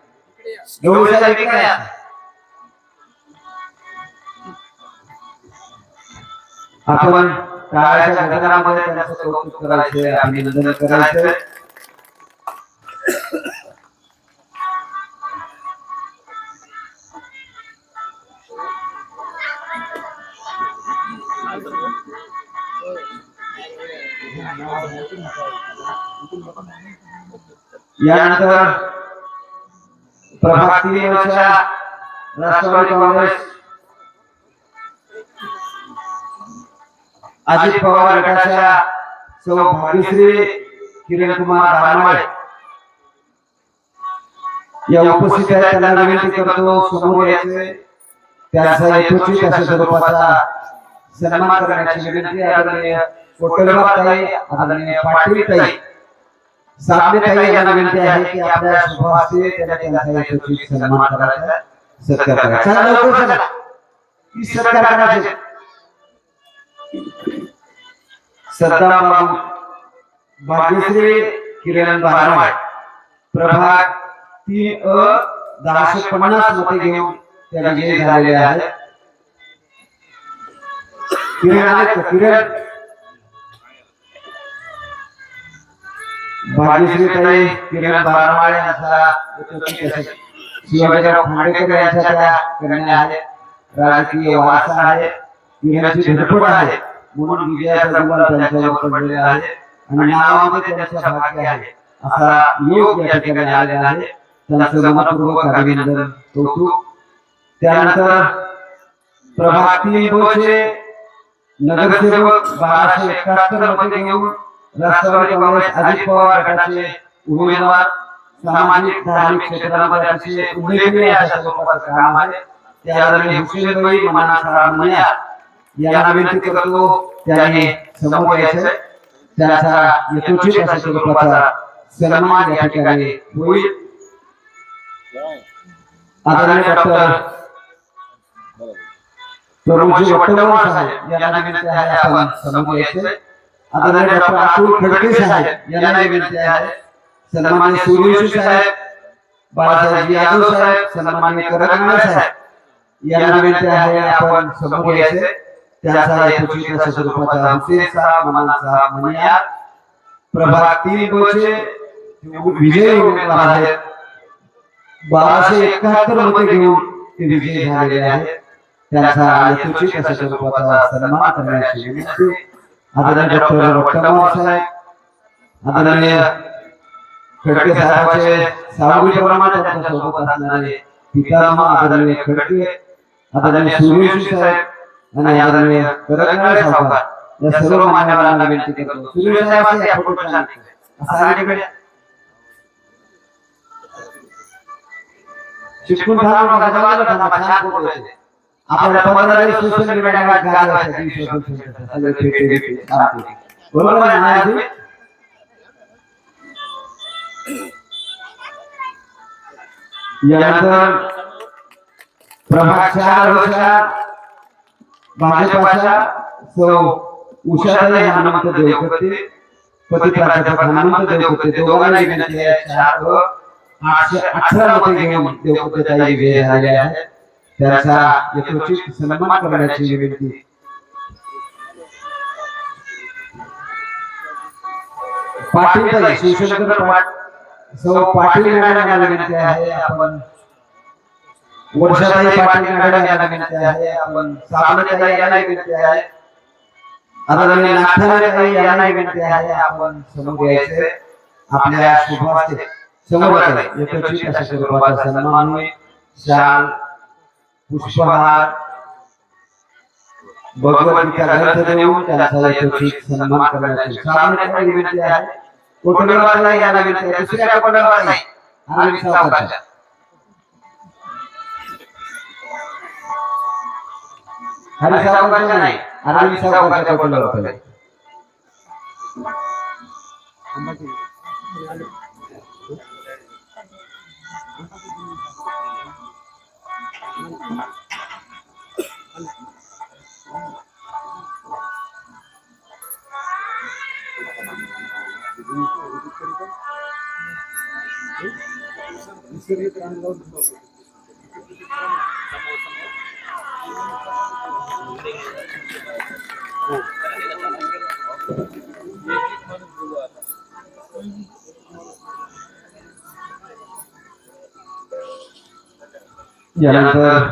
आपण टाळ्याच्या गजरामध्ये त्यांचं कौतुक करायचे, अभिनंदन करायचे. यानंतर प्रभाग 3 च्या राष्ट्रवादी काँग्रेस अजित पवार गटाच्या सौभाग्यश्री किरण कुमार दानवाळे या उपस्थित आहेत त्यांना विनंती करतो समोर यायचे, त्यांचा यथोचित अशा स्वरूपाचा सन्मान करण्याची विनंती आदरणीय कोटलबाई, आदरणीय पाटील ताई, साबळे ताई यांना विनंती आहे की आपल्या शुभ हस्ते त्यांचा यथोचित सन्मान करायचा, सत्कार करायचा. चला लवकर चला, की सत्कार करायचे. सद्दाम बाबू, भाग्यश्री किरण बारमाळ, प्रभाग 3 1050 मते घेऊन त्या विजयी झालेले आहेत. किरण आहेत का? किरण, भाग्यश्री ताई किरण बारमाळ यांचा शिवाजीराव खांडेकर यांच्या त्या कन्या आहेत. राजकीय वारसा आहे, किरणची धडपड आहे म्हणून विजयाचा गुलाल त्यांच्यावर पडलेला आहे आणि नावामध्ये त्यांच्या भाग्य आहे असा योग या ठिकाणी आलेला आहे. त्यांचं मनपूर्वक अभिनंदन, कौतुक. त्यानंतर प्रभाग 3 चे नगरसेवक 1271 मते घेऊन राष्ट्रवादी काँग्रेस अजित पवार गटाचे उमेदवार, सामाजिक धार्मिक क्षेत्रामध्ये अतिशय उल्लेखनीय अशा स्वरूपाचं काम आहे त्याआदरणीय हुसेनभाई मनासाहेब मनिया यांना विनंती करतो त्यांनी समोर यायचं. त्यांचा यथोचित अशा स्वरूपाचा सन्मान या ठिकाणी होईल. आदरणीय डॉक्टर प्रभूजी वट्टवार साहेब यांना विनंती आहे आपण समोर यायचं. आदरणीय डॉक्टर अतुल खडके साहेब यांना विनंती आहे. सन्माननीय सूर्यवंशी साहेब, बाळासाहेब यादव साहेब, सन्माननीय करगणे साहेब यांना विनंती आहे आपण समोर यायचं. त्यांचा यथोचित अशा स्वरूपाचा हुसेन साहेब मनासाहेब मनिया, प्रभाग 3 चे विजयी उमेदवार आहेत. 1271 मते घेऊन ते विजयी झालेले आहेत. त्यांचा यथोचित अशा स्वरूपाचा सन्मान करण्याची विनंती. आदरणीय डॉक्टर वट्टवार साहेब, आदरणीय खडके साहेबांचे सावलीप्रमाणे त्यांच्या सोबत असणारे पितामह आदरणीय खडके, आदरणीय सूर्यवंशी साहेब आणि आदरणीय करगणे साहेब या सर्व मान्यवरांना विनंती करतो. सूर्यवंशी साहेब या फोटो असा अलीकडे शिकून थांबा, गजाला थांबा, छान फोटो येते. आपल्या 15 दिवस सोशल मीडियावर गाजवायचं सगळे फेटे बरोबर आहे ना? यानंतर प्रभाग 4 भाजपाच्या सौ उषाताई हनुमंत देवकते, पती प्राध्यापक हनुमंत देवकते दोघांना विनंती आहे. 818 मते घेऊन देवकते ताई विजयी झाले आहेत. त्यांचा यथोचित सन्मान करण्याची विनंती. पाटील ताई शिवशंकर सौ पाटील यांना विनंती आहे आपण. वर्षाताई पाटील यांना विनंती आहे आपण. साबळे ताई यांना विनंती आहे. आदरणीय नागठाणे ताई यांना विनंती आहे आपण समोर यायचे. आपल्या शुभ हस्ते समोर यथोचित अशा स्वरूपाचा सन्मान होईल. शाल, पुष्पहार, भगवद्गीता ग्रंथ देऊन त्यांचा यथोचित सन्मान करण्याची सामान्य विनंती आहे. कोटलबाई यांना विनंती आहे. दुसऱ्या कोटलबाई नाही, अरविंद सावकारांच्या. हरी सावकारांच्या नाही, अरविंद सावकारांच्या कोटलबाई. यानंतर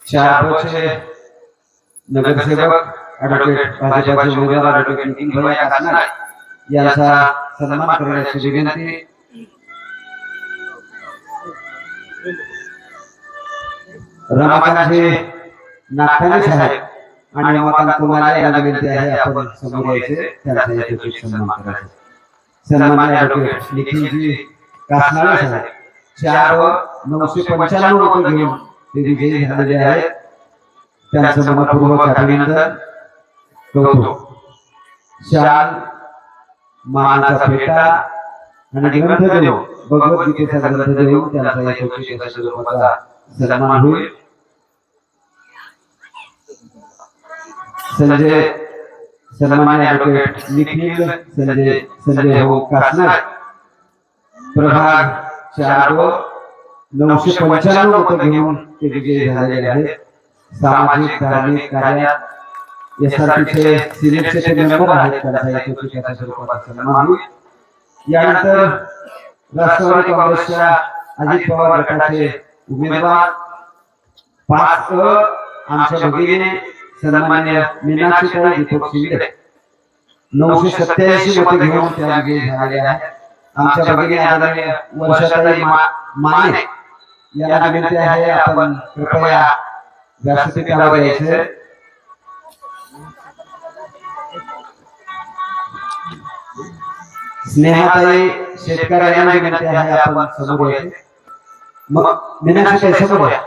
4 चे नगरसेवक ॲडव्होकेट भाजपाचे उमेदवार ॲडव्होकेट नितीन भैया कासनाळे यांचा सन्मान करण्याची विनंती. रमाकांतजी नागठाणे साहेब आणि रमाकांत कुमार यांना विनंती आहे आपण समोर यायचे. त्यांचा यथोचित सन्मान करायचा. सन्माननीय ॲडव्होकेट नितीनजी कासनाळे साहेब 4 व 995 मतं घेऊन ते विजयी झालेले आहेत. त्यांचं मनपूर्वक अभिनंदन. कौतुक. शाल, मानाचा फेटा आणि ग्रंथ देऊन भगवद्गीतेचा ग्रंथ देऊन त्यांचा यथोचित अशा स्वरूपाचा सन्मान होईल. संजय सन्मान्य ॲडव्होकेट निखिल संजय भाऊ कासनार, प्रभाग 4 व 995 मतं घेऊन ते विजयी झालेले आहेत. सामाजिक धार्मिक कार्यात एसआरपीचे सिनेटचे मेंबर आहेत. त्यांचा यथोचित अशा स्वरूपाचा सन्मान होईल. यानंतर राष्ट्रवादी काँग्रेसच्या अजित पवार गटाचे उमेदवार 5 आमच्या भगिनी सन्मान्य मीनाक्षीताई दीपक शिंदे 987 मते घेऊन त्या विजयी झालेल्या आहेत. आमच्या भगिनी आदरणीय वर्षाताई माने यांना विनंती आहे आपण कृपया व्यासपीठावर यायचे. स्नेहाताई शेतकरी यांना विनंती आहे आपण समोर यायचे. मग मीनाक्षीताई समोर या.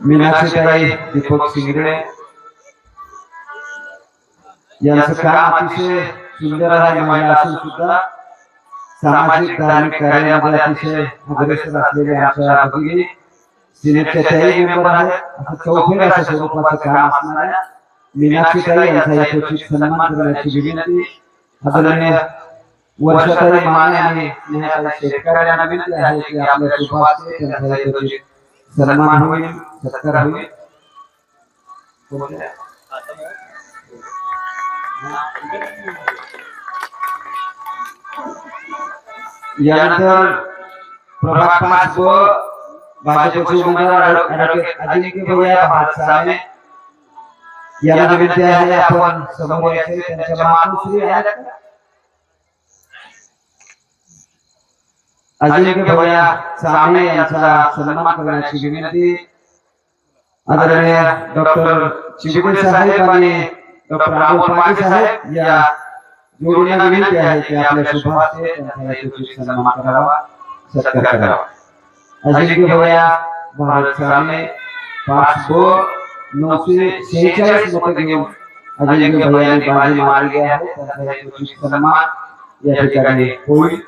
मीनाक्षीताई दीपक शिंगडे यांचं काम अतिशय सुंदर आहे. महिला असून सुद्धा सामाजिक धार्मिक कार्यामध्ये अतिशय अग्रेसर असलेले आमच्या भगिनी सिनेटच्या त्याही मेंबर आहेत. असं चौफेर अशा स्वरूपाचं काम असणाऱ्या मीनाक्षीताई यांचा यथोचित सन्मान करण्याची विनंती आदरणीय वर्षाताई माने आणि स्नेहाताई शेतकरी यांना विनंती आहे की आपल्या शुभाचे त्यांचा यथोचित सन्मान होईल, सत्कार होईल. यानंतर प्रभाग 5 व भाजपचे उमेदवार ॲडव्होकेट अजिंक्य भैया भातसामे यांना विनंती आहे आपण समोर यायचे. त्यांच्या मातोश्री आहेत. अजिंक्य भैया सामे यांचा सन्मान करण्याची विनंती आदरणीय डॉक्टर चिबुटे साहेब आणि डॉक्टर अमोल पाटील साहेब या जोडीला विनंती आहे की आपल्या शुभाचे त्यांचा यथोचित सन्मान करावा, सत्कार करावा. अजिंक्य भैया भातसामे 5 व 946 मतं घेऊन अजिंक्य भैयाने बाजी मारली आहे. त्यांचा यथोचित सन्मान या ठिकाणी होईल.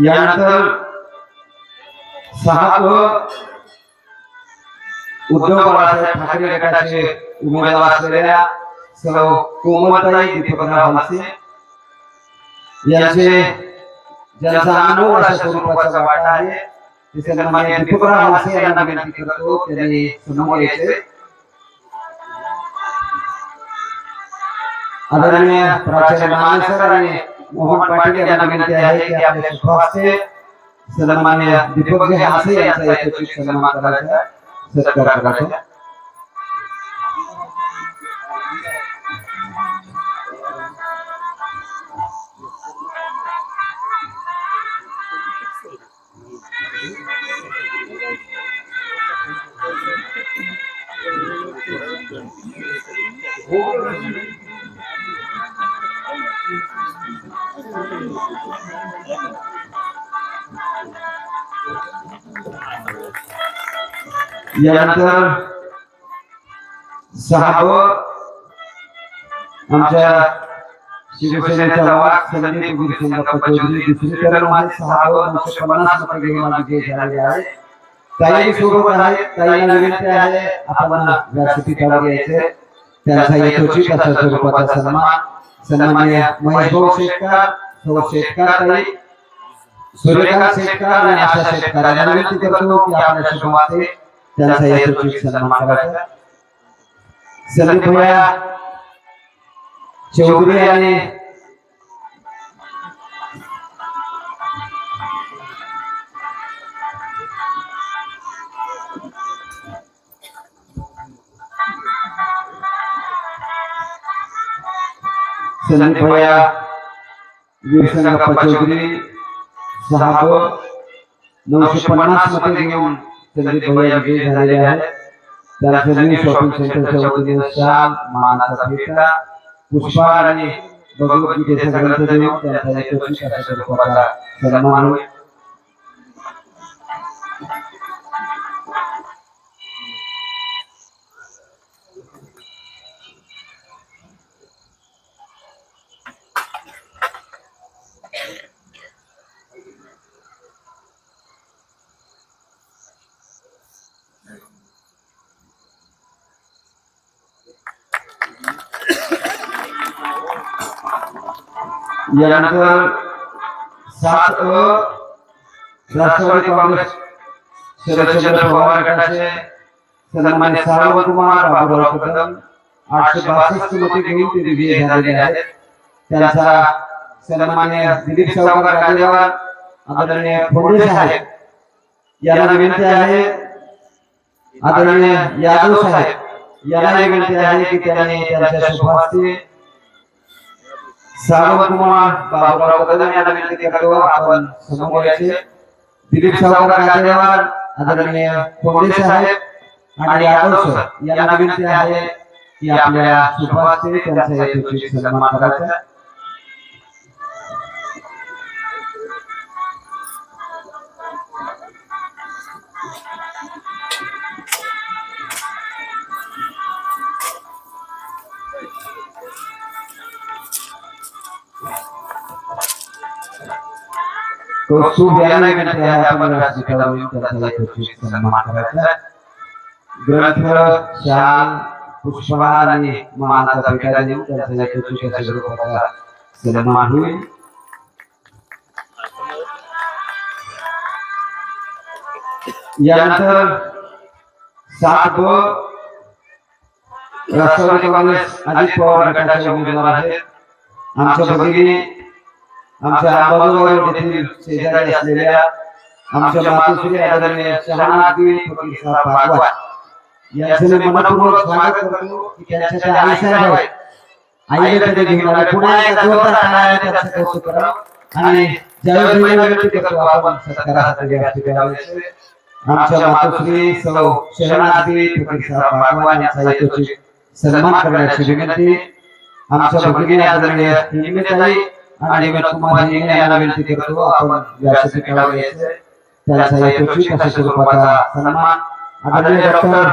यानंतर 6 व उद्धव बाळासाहेब ठाकरे गटाचे उमेदवार असलेल्या सौ कोमलताई दीपकराव हलसे यांचे ज्यांचा अनुभव अशा स्वरूपाचा वाटा आहे ते सन्माननीय दीपकराव हलसे यांना विनंती करतो त्यांनी समोर यायचे. आदरणीय प्राचार्य मानेसर आणि मोहन पाटील यांना विनंती आहे की आपल्या शुभाचे सन्माननीय दीपकजी हलसे यांचा यथोचित सन्मान करायचा, सत्कार करायचा. यानंतर 6 आमच्या शिवसेनेचा वाद संदीप गुरुसिंगप्पा चौधरी दुसरी टर्म आहे. 6 950 मतं घेऊन विजयी झालेले आहे. ताई सोबत आहेत. ताईंना विनंती आहे आपण व्यासपीठावर यायचे. त्यांचा यथोचित अशा स्वरूपाचा सन्माननीय महेश भाऊ शेटकर, सौ शेटकर ताई, सूर्यकांत शेटकर आणि आशा शेटकर यांना विनंती करतो की आपल्या शुभाचे त्यांचा यथोचित सन्मान करायचा. संदीप भैया चौधरी आणि संदीप भैया वीरसंगप्पा चौधरी 6 950 मते घेऊन संदीप भैया विजयी झालेले आहेत. त्यांचे न्यू शॉपिंग सेंटरच्या वतीने शाल, मानाचा फेटा, पुष्पा आणि भगवद्गीतेचा ग्रंथ देऊन त्यांचा यशस्वी अशा स्वरूपाचा सन्मान होईल. यानंतर 7 राष्ट्रवादी काँग्रेस शरदचंद्र पवार गटाचे सन्मान्य सावंत कुमार बाबूराव कदम 862 मते घेऊन ते विजयी झालेले आहेत. त्यांचा सन्मान्य दिलीप सावकार गाडेवार, आदरणीय फोंडे साहेब यांना विनंती आहे, आदरणीय यादव साहेब यांना विनंती आहे की त्यांनी त्यांच्या शुभास्ते सावंत कुमार बाबूराव कदम यांना विनंती करतो आपण समोर यायचे. दिलीप सावकार गाडेवार, आदरणीय फोंडे साहेब आणि यादव सर यांना विनंती आहे की आपल्या शुभास्ते त्यांचा यशस्वी सन्मान करायचा. तो शुभ याला विनंती आहे आपण राष्ट्रपती त्यांचा यशस्वी सन्मान करायचा. ग्रंथ, शाल, पुष्पा आणि मानाचा फेटा देऊन त्यांचा यशस्वी अशा स्वरूपाचा सन्मान होईल. यानंतर 7 राष्ट्रवादी काँग्रेस अजित पवार गटाचे उमेदवार आहेत. आमच्या भगिनी, आमच्या अंबाजोगाई येथील शेजारी असलेल्या आमच्या मातोश्री आदरणीय शहानाजी फकीर साहेब भागवत यांचे मी मनपूर्वक स्वागत करतो की त्यांच्या त्या आईसाहेब आहेत. आईला कधी घेऊन आले, पुन्हा एकदा जोरदार टाळ्या त्यांचं कौतुक करावं आणि ज्यावेळी विनंती करतो आपण सत्कारासाठी व्यासपीठ लावायचे. आमच्या मातोश्री सौ शहानाजी फकीर साहेब भागवत यांचा यशस्वी सन्मान करण्याची विनंती. आमच्या भगिनी आदरणीय हिमेताई आणि कुमार यांना विनंती करतो आपण व्यासपीठाला यायचे. त्यांचा यशस्वी अशा स्वरूपाचा सन्मान आदरणीय डॉक्टर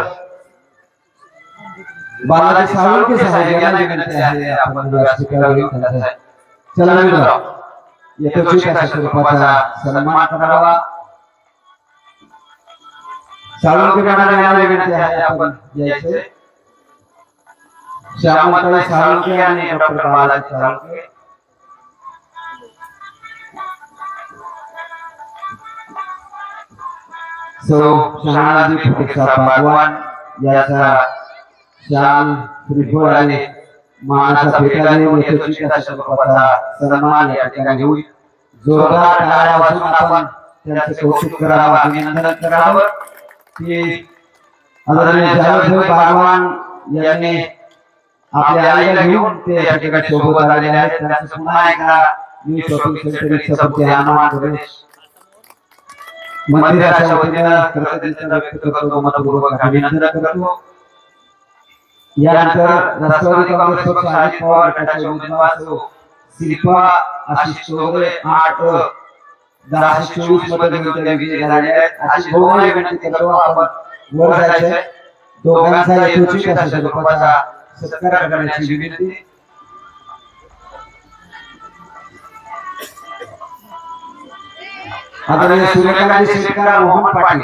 बालाजी साळुंके साहेब यांना विनंती आहे आपण व्यासपीठाला येऊन त्यांचा यशस्वी अशा स्वरूपाचा सन्मान करावा. साळुंके यांना विनंती आहे आपण यायचे. श्यामताई साळुंके आणि डॉक्टर बालाजी साळुंके सौ शहानाजी फकीर साहेब भागवत याचा शाल, श्रीफळ आणि मानाचा फेटा देऊन यशस्वी अशा स्वरूपाचा सन्मान या ठिकाणी होईल. जोरदार टाळ्या वाजवून आपण त्यांचे कौतुक करावं, अभिनंदन करावं की आदरणीय जावेदभाई भागवान यांनी आपल्या आईला घेऊन ते या ठिकाणी सोबत आलेले आहेत. त्यांचं पुन्हा एकदा न्यू शॉपिंग सेंटर इच्छापूर्ती हनुमान प्रदेश मंदिराच्या वतीने कृतज्ञता व्यक्त करतो, मनपूर्वक अभिनंदन करतो. यानंतर राष्ट्रवादी काँग्रेस पक्ष अजित पवार गटाचे उमेदवार शिल्पा आशिष चौधरी 8,1024 मते घेऊन ते विजयी झाले आहेत. आशिष भाऊंना विनंती करतो आपण वर जायचे. दोघांचा यशस्वी अशा स्वरूपाचा सत्कार करण्याची विनंती. आदरणीय सूर्यकांत शेतकरी मोहन पाटील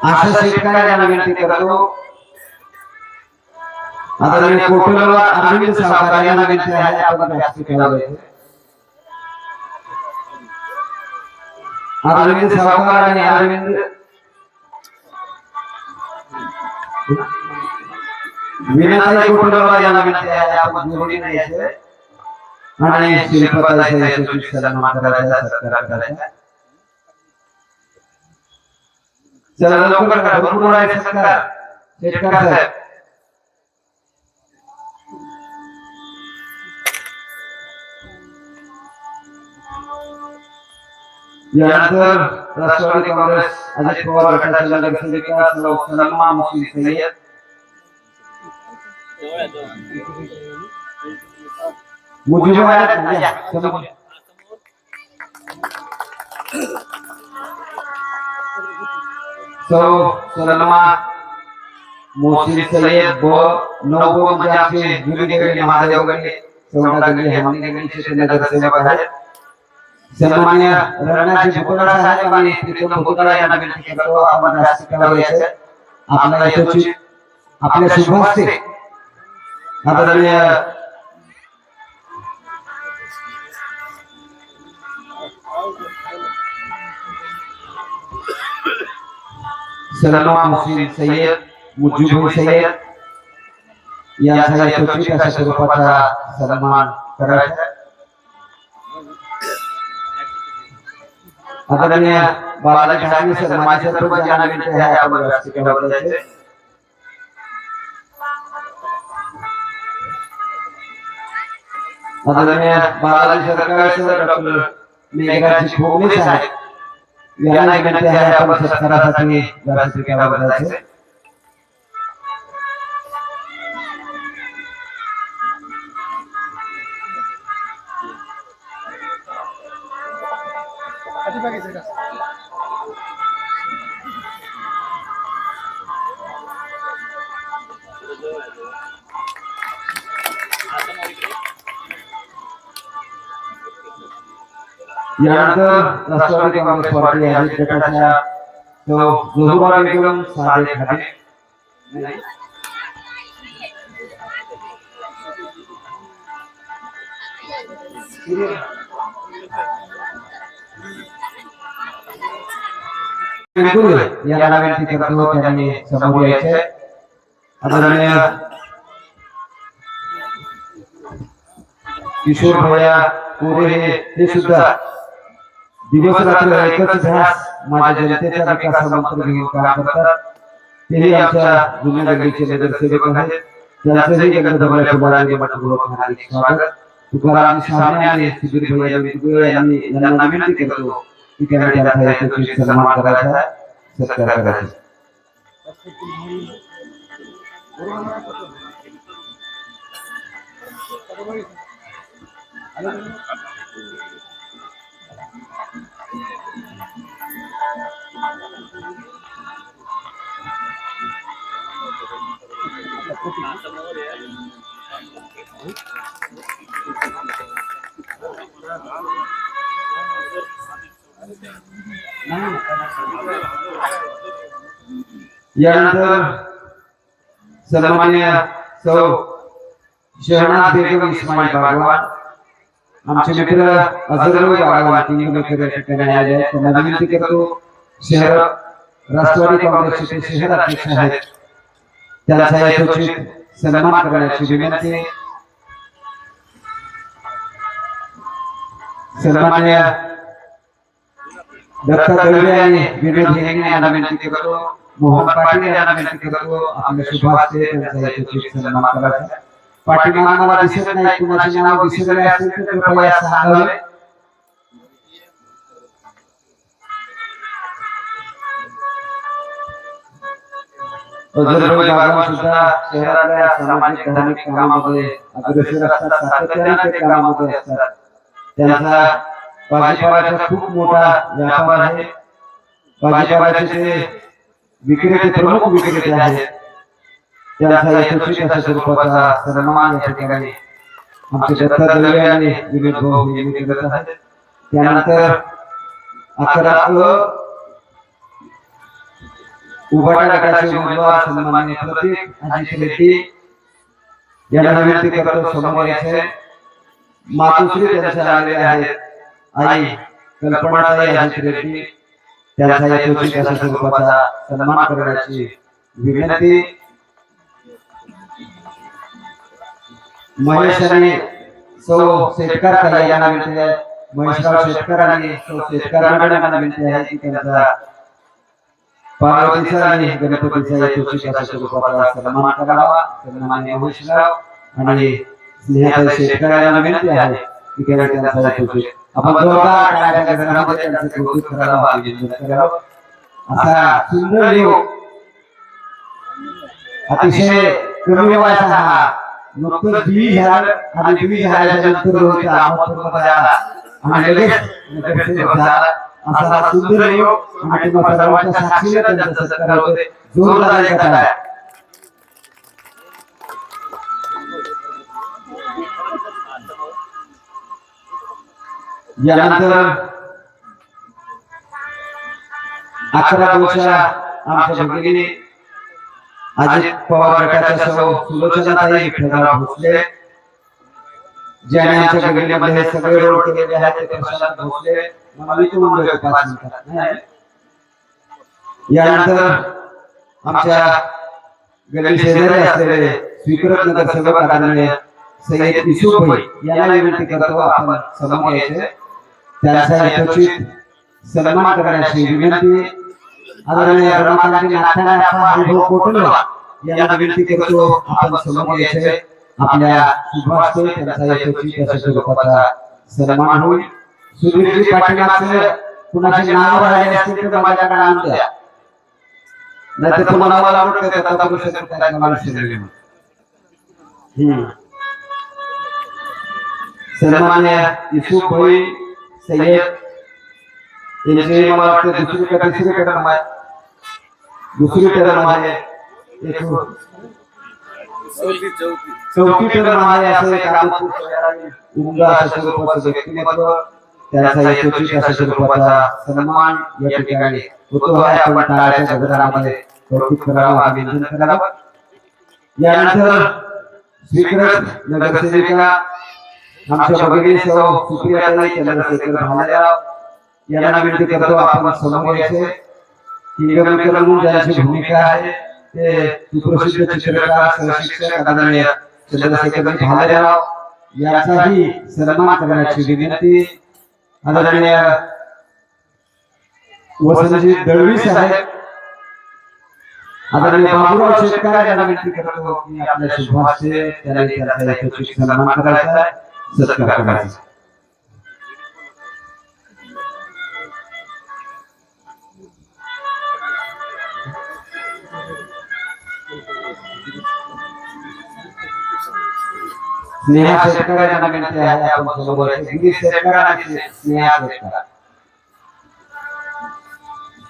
अशा शेतकऱ्यांना विनंती करतो. आदरणीय कोटलवा अरविंद सावकार यांना विनंती आहे आपण व्यासपीठाला यायचे. अरविंद सावकार आणि अरविंद विनाताई कोटलवा यांना विनंती आहे आपण जोडीने यायचे आणि शिल्पताईचा यशस्वी सन्मान करायचा, सत्कार करायचा. चला लवकर करा, भरपूर आहे सत्कार. शेतकर साहेब यानंतर राष्ट्रवादी काँग्रेस अजित पवार गटाच्या नगरसेविका सौ सलमा मोहसिन सय्यद, मुजिबुर समोर सौ सलमा मोहसिन सय्यद व नवो म्हणजे आमचे जुलीदेवी महादेव गणे सौंदा गल्ली हमानी गल्लीचे नगरसेवक आहेत. सन्मान्य रणाजी भुतडा साहेब आणि प्रीतम भुतडा यांना विनंती करतो आपण व्यासपीठावर यायचे. आपला यथोचित आपल्या शुभ हस्ते आदरणीय सलमा मोहसिन सय्यद, मुजिबुर सय्यद यांचा यथोचित अशा स्वरूपाचा सन्मान करायचा. आदरणीय बालाजी ठाकरे सर माझे सरपंच यांना विनंती आहे आपण व्यासपीठावर जायचे. आदरणीय बालाजी सरकार सर डॉक्टर मेघराज भोगले साहेब यांना विनंती आहे आपण सत्कारासाठी व्यासपीठावर जायचे. यानंतर राष्ट्रवादी काँग्रेस पार्टी अजित गटाच्या जोहुरा बेगम सादे खाते यांना विनंती करतो त्यांनी समोर यायचे. आदरणीय किशोर भैया कोरे हे सुद्धा दिवस रात्र एकच ध्यास माझ्या जनतेच्या विकासामंत्र घेऊन काम करतात. तेही आमच्या जुन्या गल्लीचे नगरसेवक आहेत. त्यांचंही गंधर्व फुलांनी मनपूर्वक हार्दिक स्वागत. तुकाराम सामने आणि सुधीर भैया विनंती यांना विनंती करतो की त्यांनी त्यांचा यथोचित सन्मान करायचा, सत्कार करायचा. यानंतर सन्मान्य सौ शहनाज बेगम इस्माईल बागवान आमचे मित्र अजरभाई बागवान तीन या ठिकाणी आले आहेत. त्यांना विनंती करतो शहर राष्ट्रवादी काँग्रेसचे शहर अध्यक्ष आहेत त्यांचा यथोचित सन्मान करण्याची विनंती. सन्मान्य दत्ता दळवे आणि विनोद हेंगे यांना विनंती करतो. मोहन पाटील यांना विनंती करतो आपल्या शुभ हस्ते त्यांचा यथोचित सन्मान करायचा. पाठीमागे मला दिसत नाही, कुणाचे नाव विसरले असेल तर कृपया सांगावे. अजरभाई बागवान सुद्धा शहरातल्या सामाजिक धार्मिक कामामध्ये अग्रेसर असतात, सातत्याने ते कामामध्ये असतात. त्यांचा भाजीपाल्याचा खूप मोठा व्यापार आहे. भाजीपाल्याचे ते विक्रेते प्रमुख विक्रेते आहेत. त्यांचा यथोचित अशा स्वरूपाचा सन्मान या ठिकाणी आमचे दत्ता दळवे आणि विनोद भाऊ यांनी करत आहेत. त्यानंतर 11 उभाटा गटाचे उमेदवार सन्माननीय प्रतीक अजित रेड्डी यांना विनंती करतो समोर यायचे. मातोश्री त्यांच्या आलेले आहेत आई कल्पनाताई अजित रेड्डी त्यांचा यथोचित अशा स्वरूपाचा सन्मान करण्याची विनंती. महेश आणि सौ शेतकर ताई यांना विनंती आहे. महेशराव शेतकर आणि सौ शेतकर यांना विनंती आहे की त्यांचा पार्वतीचा आणि गणपतीचा यथोचित अशा स्वरूपाचा सन्मान करावा. सन्माननीय महेशराव आणि स्नेहाताई शेतकर यांना विनंती आहे की त्यांचा यथोचित आपण जोरदार टाळ्यांच्या गजरामध्ये त्यांचे कौतुक करावं, अभिनंदन करावं. असा सुंदर योग, अतिशय कमी वयाचा हा, नुकतंच बीई झालं आणि बीई झाल्याच्या नंतर होता अहमदपूरमध्ये आला आणि लगेच नगरसेवक झाला. असा हा सुंदर योग आणि तुम्हा सर्वांच्या साक्षीने त्यांचा सत्कार होते. जोरदार टाळ्या. यानंतर 11 वर्षा आमच्या भगिनी अजित पवार गटाच्या सौ सुलोचनाताई विठ्ठलराव भोसले, ज्याने आमच्या गल्लीमध्ये हे सगळे रोड केलेले आहेत, ते प्रशांत भोसले. मला मी तुम्हाला 5 मिनिटात. यानंतर आमच्या गल्ली शेजारी असलेले स्वीकृत नगरसेवक आदरणीय सय्यद युसुफ भाई यांना विनंती करतो आपण समोर यायचे. त्यांचा यथोचित सन्मान करण्याची विनंती आदरणीय रमाकांत नाथांना अनुभव कोटलवा यांना विनंती करतो आपण समोर यायचे. आपल्या शुभास्ते त्यांचा यथोचित अशा स्वरूपाचा सन्मान होईल. सुधीरजी पाटीलचं कुणाचे नाव राहिले असतील तर माझ्याकडे आणून द्या, नाहीतर तुम्हाला मला आवडतं त्याचा करू शकतो काय सन्मान्य युसुफ भाई सय्यद यांचे मला वाटतं दुसरी का तिसरी टर्म आहे, दुसरी टर्म आहे, चौथी टर्म आहे. असं एक उमदा अशा स्वरूपाचं व्यक्तिमत्व, त्यांचा यथोचित अशा स्वरूपाचा सन्मान या ठिकाणी होतो आहे. आपण टाळ्याच्या गजरामध्ये कौतुक करावं, अभिनंदन करावं. यानंतर स्वीकृत नगरसेविका आमच्या भगिनी सौ सुप्रियाताई चंद्रशेखर भालेराव यांना विनंती करतो आपण समोर यायचे. किंगमेकर म्हणून ज्यांची भूमिका आहे ते सुप्रसिद्ध चित्रकार सहशिक्षक आदरणीय चंद्रशेखर भालेराव यांचाही सन्मान करण्याची विनंती आदरणीय वसंतजी दळवी साहेब, आदरणीय बाबूराव शेतकरी यांना विनंती करतो की आपल्या शुभास्ते त्यांनी त्यांचा यथोचित सन्मान करायचा, सत्कार करायचा. स्नेहा शेतकरी यांना विनंती आहे आपण समोर यायचे. गिरीश शेतकरी आणि स्नेहा शेतकरी.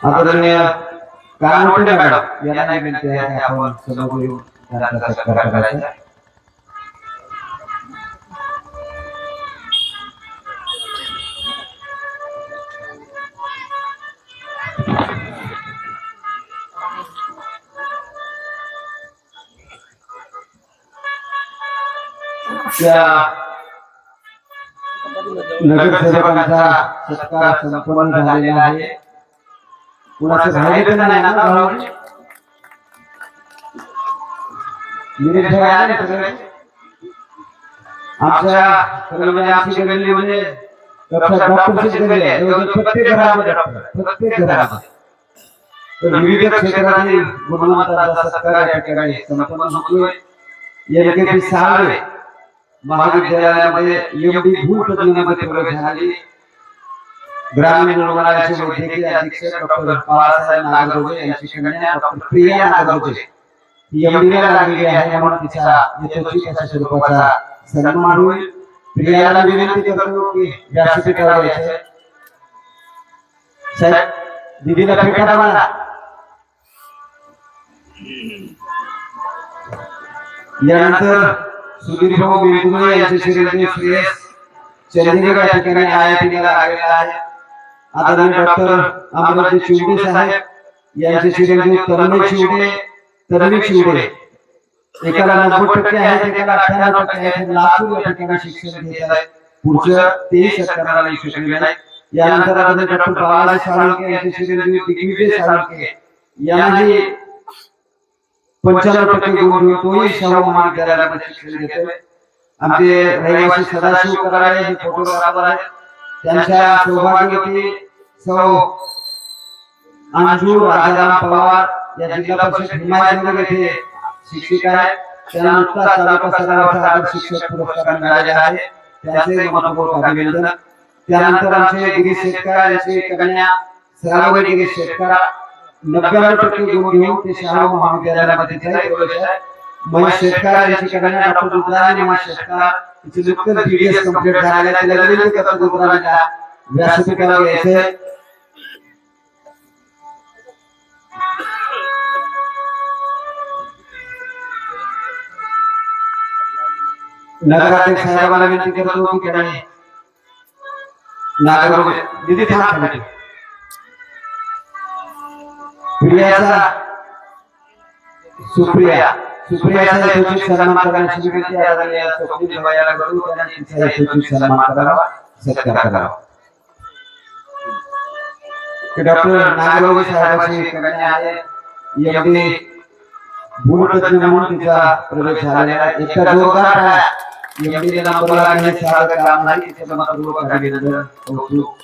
आदरणीय कानोटे मॅडम यांना विनंती आहे की आपण समोर येऊन त्यांचा सत्कार करायचा. त्या नगरसेवकांचा सत्कार संपन्न झालेला आहे. कुणाचं राहिले नाही ना गावामध्ये? निरीक्षक आहे ना सगळे? आमच्या आमची गल्लीमध्ये डॉक्टरची गल्ली आहे. प्रत्येक घरामध्ये प्रत्येक घरामध्ये तर विविध क्षेत्रातील गुणवंतांचा सत्कार या ठिकाणी संपन्न होतोय. एलकेपी साळवे महाविद्यालयामध्ये एमडी भूतज्ञानामध्ये प्रवेश झाली. ग्रामीण रुग्णालयाचे वैद्यकीय अधीक्षक डॉक्टर बाळासाहेब नागरोजे यांची कन्या डॉक्टर प्रिया नागरोजे एमडीला लागलेली आहे, म्हणून तिचा यथोचित अशा स्वरूपाचा सन्मान होईल. प्रियाला विनंती करतो की व्यासपीठावर यायचे. साहेब दीदीला फेटा मारा. यानंतर सुधीर भाऊ बिंदुळे यांचे श्रीमती श्रेयस चंदीगड या ठिकाणी IIT ला लागलेला आहे. आदरणीय डॉक्टर अमरजी चिवडे साहेब यांचे श्रीमती तन्मय चिवडे एकाला 90% आहे, एकाला 98% आहे. लातूर या ठिकाणी शिक्षण घेत आहेत. पुढचं 23 सत्काराला येऊ शकले नाही. यानंतर आदरणीय डॉक्टर बाळाजी साळुंके यांचे श्रीमती दिग्विजय साळुंके यांनाही 95% गुण मिळून तोही शाहू महाविद्यालयामध्ये शिक्षण घेतोय. आमचे रहिवासी सदाशिव कराळे हे फोटोग्राफर आहेत. त्यांच्या सौभाग्यवती सौ अंजू राजाराम पवार या जिल्हा परिषद हिमायतनगर येथे शिक्षिका आहेत. त्यांना नुकताच तालुका स्तरावरचा आदर्श शिक्षक पुरस्कार मिळालेला आहे. त्यांचे मनपूर्वक अभिनंदन. त्यानंतर आमचे गिरीश शेटकर यांची कन्या श्रावणी गिरीश शेटकर 99% गुण घेऊन ते शाहू महाविद्यालयामध्ये जाईल. महेश शेटकर यांची कन्या डॉक्टर रुद्राणी महेश शेटकर तिचे नुकतेच BDS कंप्लीट झालेले आहे. तिला विनंती करतो रुद्राणीला व्यासपीठावर यायचे. नगराध्यक्ष साहेबांना विनंती करतो की त्यांनी नागरिक दिदी थांब प्रियाचा सुप्रियाचा यथोचित सन्मान करण्याची विनंती आदरणीय स्वप्नील भैयाला करतो. त्यांनी तिचा यथोचित सन्मान करावा, सत्कार करावा. डॉक्टर नागरोगी साहेबांची कन्या आहे. MD भूतज्ञ म्हणून तिचा प्रवेश झालेला आहे. एकदा जोरदार MD ला नंबर लागणे साधं काम नाही. तिच्या मनपूर्वक अभिनंदन कौतुक.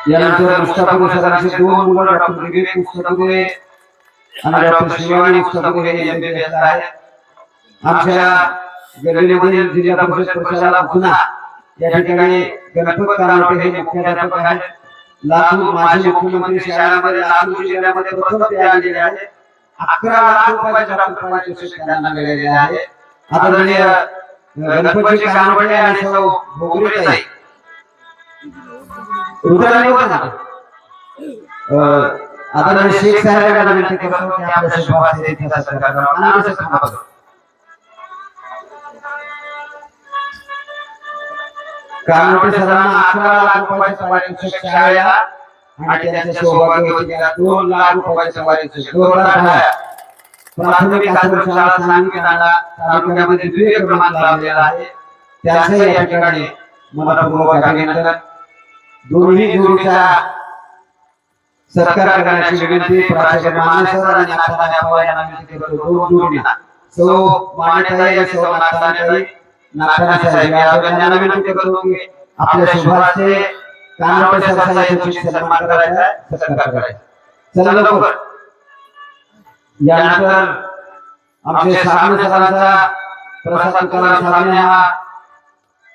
यानंतर मुस्ताफुर सरांचे 2 मुलं डॉक्टर विवेक मुस्ताफुरे आणि डॉक्टर शिवानी मुस्ताफुरे हे MBBS आहेत. आमच्या गल्लीमधील जिल्हा परिषद प्रशाला पुन्हा या ठिकाणी गणपत कानोटे हे मुख्याध्यापक आहेत. लातूर माजी मुख्यमंत्री शाळांमध्ये लातूर जिल्ह्यामध्ये प्रथम ते आलेले आहेत. 11 लाख रुपयाचे डॉक्टर पारितोषिक त्यांना मिळालेले आहे. आदरणीय गणपतजी कानोटे आणि सौ भोगरेताई रुद्राणी आदरणीय शेख साहेबांना विनंती करतो की आपल्या शुभाशय इतिहास करावा. आणि थांबा कानोटे सरांना 11 लाख रुपयाचे पारितोषिक शाळेला आणि त्यांचे सौभाग्य होते की 2 लाख रुपयाचे पारितोषिक. प्राथमिक आश्रम शाळा सांगली तालुक्यामध्ये द्वितीय क्रमांक लाभलेला आहे. त्यांचे या ठिकाणी मनपूर्वक अभिनंदन. दोन्ही जोडीचा सत्कार करण्याची विनंती प्राचार्य माने सर आणि अक्षरा पवार यांना विनंती करतो. 2 जोडींना सौ मानेताई आणि सौ नागताई नागताई साहेब या दोघांना विनंती करतो की आपल्या शुभाशय कानोटे सरचा यथोचित सन्मान करायचा, सत्कार करायचा. चला लवकर. यानंतर आमचे सामने सरांचा प्रसाद तुकाराम सामने हा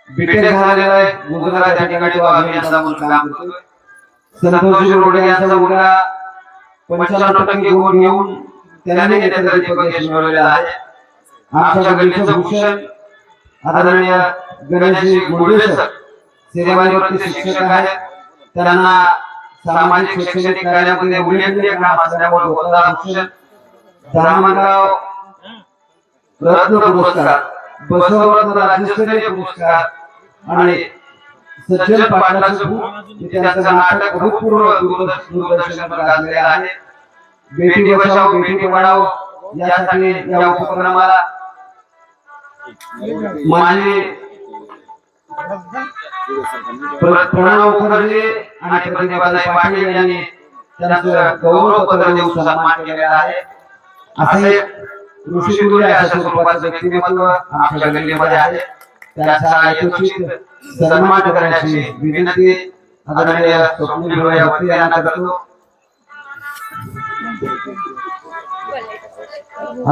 बीटेक झालेला आहे. गुजरात या ठिकाणी तो अभियंता म्हणून काम करतोय. संतोषजी रोडे यांचा मुलगा 95% गुण घेऊन त्यांनी नेतृत्व मिळवलेला आहे. आमच्या गल्लीचे भूषण आदरणीय गणेशजी गुंडेसर सेवानिवृत्त शिक्षक आहेत. त्यांना सामाजिक शैक्षणिक कार्यामध्ये उल्लेखनीय काम असल्यामुळे गोपाळ भूषण धामणगाव रत्न पुरस्कार, बसवरत्न राज्यस्तरीय पुरस्कार आणि सज्जन पाटलाचं भूत त्यांचं नाटक अभूतपूर्व दूरदर्शनावर गाजलेले आहे. बेटी बचाओ बेटी पढाओ यासाठी या उपक्रमाला माननीय प्रणव मुखर्जी आणि प्रतिभाताई पाटील यांनी त्यांचं गौरवपत्र देऊन सन्मान केलेला आहे. असे ऋषितुल्य अशा स्वरूपाचं व्यक्तिमत्व आमच्या गल्लीमध्ये आहे. त्यांचा यथोचित सन्मान करण्याची विनंती आदरणीय स्वप्नील भैया यांना करतो.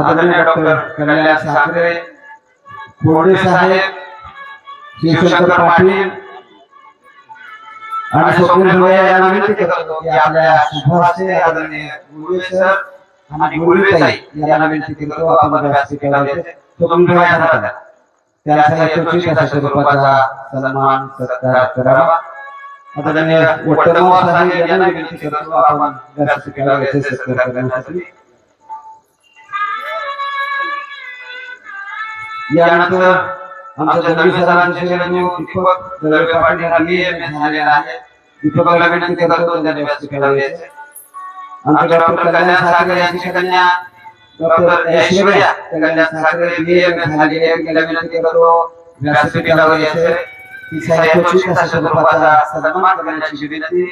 आदरणीय डॉक्टर कल्याण साखरे बोर्डे साहेब, शिवशंकर पाटील आणि स्वप्नील भैया यांना विनंती करतो की आपल्या शुभाशय आदरणीय गुरुसर आणि गुरुताई यांना विनंती करतो आपण व्यासपीठाला यायचे. स्वप्नील भैया यांना त्यांचा यथोचित अशा स्वरूपाचा सन्मान सत्कार करावा. आदरणीय वट्टमोर साहेब यांना विनंती करतो आपण व्यासपीठाला यायचे सत्कार करण्यासाठी. यानंतर आमच्या जगदीश सरांचे शिवदेव दीपक दळवे पाटील यांनी झालेला आहे. दीपकला विनंती करतो त्यांना व्यासपीठाला यायचे. आमच्या डॉक्टर कल्याण साखरे यांची कन्या डॉक्टर ऐश्वर्या कल्याण साखरे BA झालेली आहे. तिला विनंती करतो व्यासपीठावर यायचे. तिचा यथोचित अशा स्वरूपाचा सन्मान करण्याची विनंती.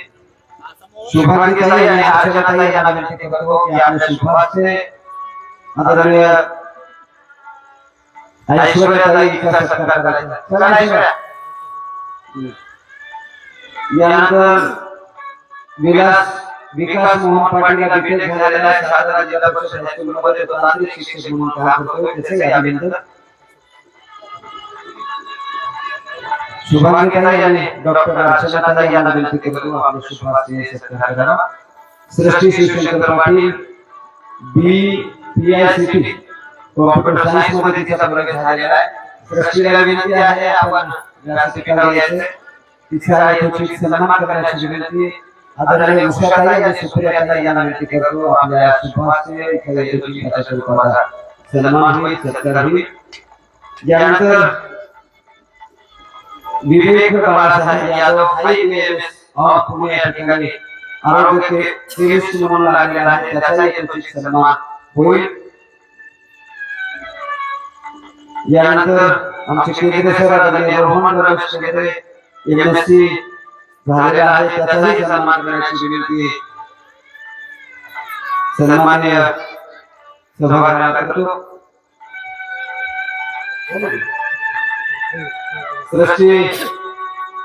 शुभांगीताई आणि आशाताई यांना विनंती करतो की आपल्या शुभाशय आदरणीय ऐश्वर्याताईचा सत्कार करायचा. चला ऐश्वर्या. यानंतर विलास विकास मोहन पाटील डिटेल झालेला आहे सातारा जिल्हा परिषद हायस्कूलमध्ये तो तांत्रिक शिक्षक म्हणून काम करतोय त्याचे अभिनंदन. शुभांगी आणि डॉक्टर अर्चना ताई यांना विनंती करतो आपले शुभाशय सत्कार करा. Srushti Shivshankar Patil BPICT computer science मध्ये तिचा प्रवेश झालेला आहे. सृष्टीला विनंती आहे आपण व्यासपीठावर यायचे तिचा यथोचित सन्मान करण्याची विनंती आदरणीय उषाताई आणि सुप्रियाताई यांना विनंती करतो. आपल्या शुभाशय यथोचित अशा स्वरूपाचा सन्मान होईल सत्कार होईल. यानंतर विवेक बाळासाहेब यादव IAS ऑफ पुणे या ठिकाणी आरोग्य सेविस्ट म्हणून लागलेला आहे त्याचा यथोचित सन्मान होईल. यानंतर आमचे केंद्रीय सर आदरणीय रोहन रमेश केंद्रे MSc झालेला आहे त्याचाही सन्मान करण्याची विनंती सन्माननीय सभागृहाला करतो. सृष्टी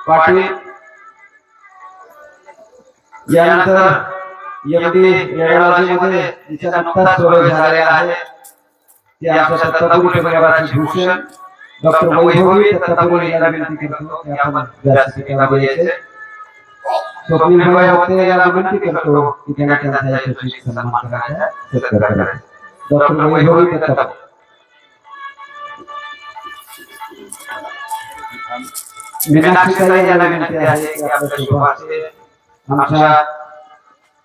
पाटील यानंतर MD रेडिओलॉजी मध्ये तिचा नुकताच प्रवेश झालेला आहे ते आमच्या दत्तापुरी परिवाराचे भूषण डॉक्टर वैभवी दत्तापुरी यांना विनंती करतो की आपण व्यासपीठावर यायचे. स्वप्नील भाई होते यांना विनंती करतो की त्यांना त्यांचा यथोचित सन्मान करायचा सत्कार करायचा. डॉक्टर वैभवी दत्तापुरी मीनाक्षी ताई यांना विनंती आहे की आपल्या शुभाशय आमच्या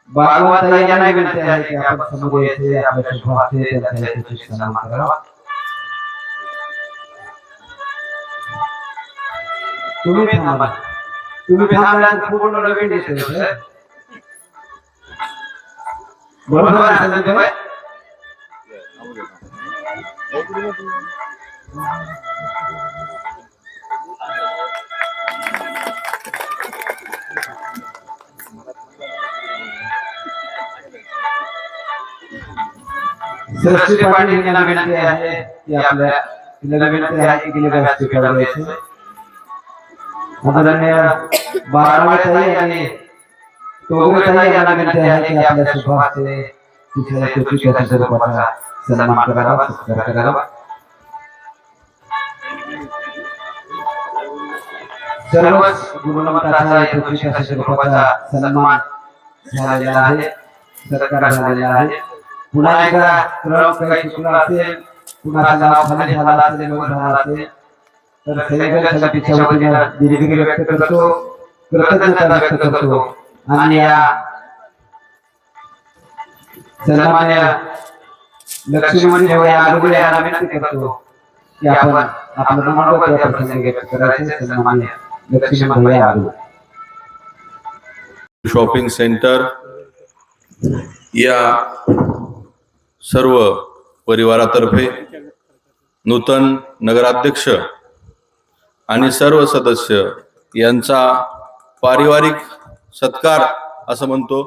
बागवताई यांना विनंती आहे की आपण समोर यायचे आपल्या शुभाशय त्यांचा यथोचित सन्मान करावा. तुम्ही थांबल्यानंतर पूर्ण नवीन दिसेल बरोबर आहे संदीप भाई. सृष्टी पाटील यांना विनंती आहे की आपल्या विनंती आहे की गेले व्यासपीठावर यायचे. आदरणीय बारामताई आणि तोगरेताई यांना विनंती आहे की आपल्या शुभाशय तिच्या यथोचित अशा स्वरूपाचा सन्मान करावा सत्कार करावा. सर्वच गुणवंताचा यथोचित अशा स्वरूपाचा सन्मान झालेला आहे सत्कार झालेला आहे. पुन्हा एकदा क्रम काही चुकला असेल कुणाचं नाव खाली झाला असेल लोक झाला असेल तर सेवेकर समितीच्या वतीने दिलगिरी व्यक्त करतो कृतज्ञता व्यक्त करतो आणि या सन्माननीय लक्ष्मीमणी भाऊ यांना विनंती करतो की आपण आपलं मनोगत या प्रसंगी व्यक्त करायचे. सन्माननीय लक्ष्मीमणी भाऊ शॉपिंग सेंटर या सर्व परिवारातर्फे नूतन नगराध्यक्ष आणि सर्व सदस्य यांचा पारिवारिक सत्कार असं म्हणतो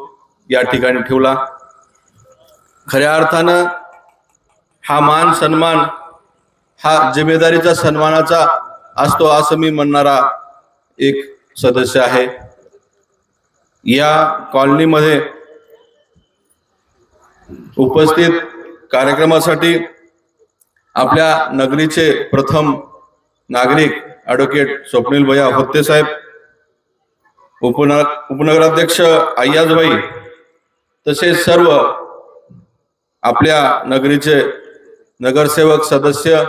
या ठिकाणी ठेवला. खऱ्या अर्थानं हा मान सन्मान हा जिम्मेदारीचा सन्मानाचा असतो असं मी म्हणणारा एक सदस्य आहे. या कॉलनीमध्ये उपस्थित कार्यक्रमासाठी आपल्या नगरीचे प्रथम नागरिक ॲडव्होकेट स्वप्नील भैया होत्ते साहेब, उपनगराध्यक्ष अय्याजबाई, तसेच सर्व आपल्या नगरीचे नगरसेवक सदस्य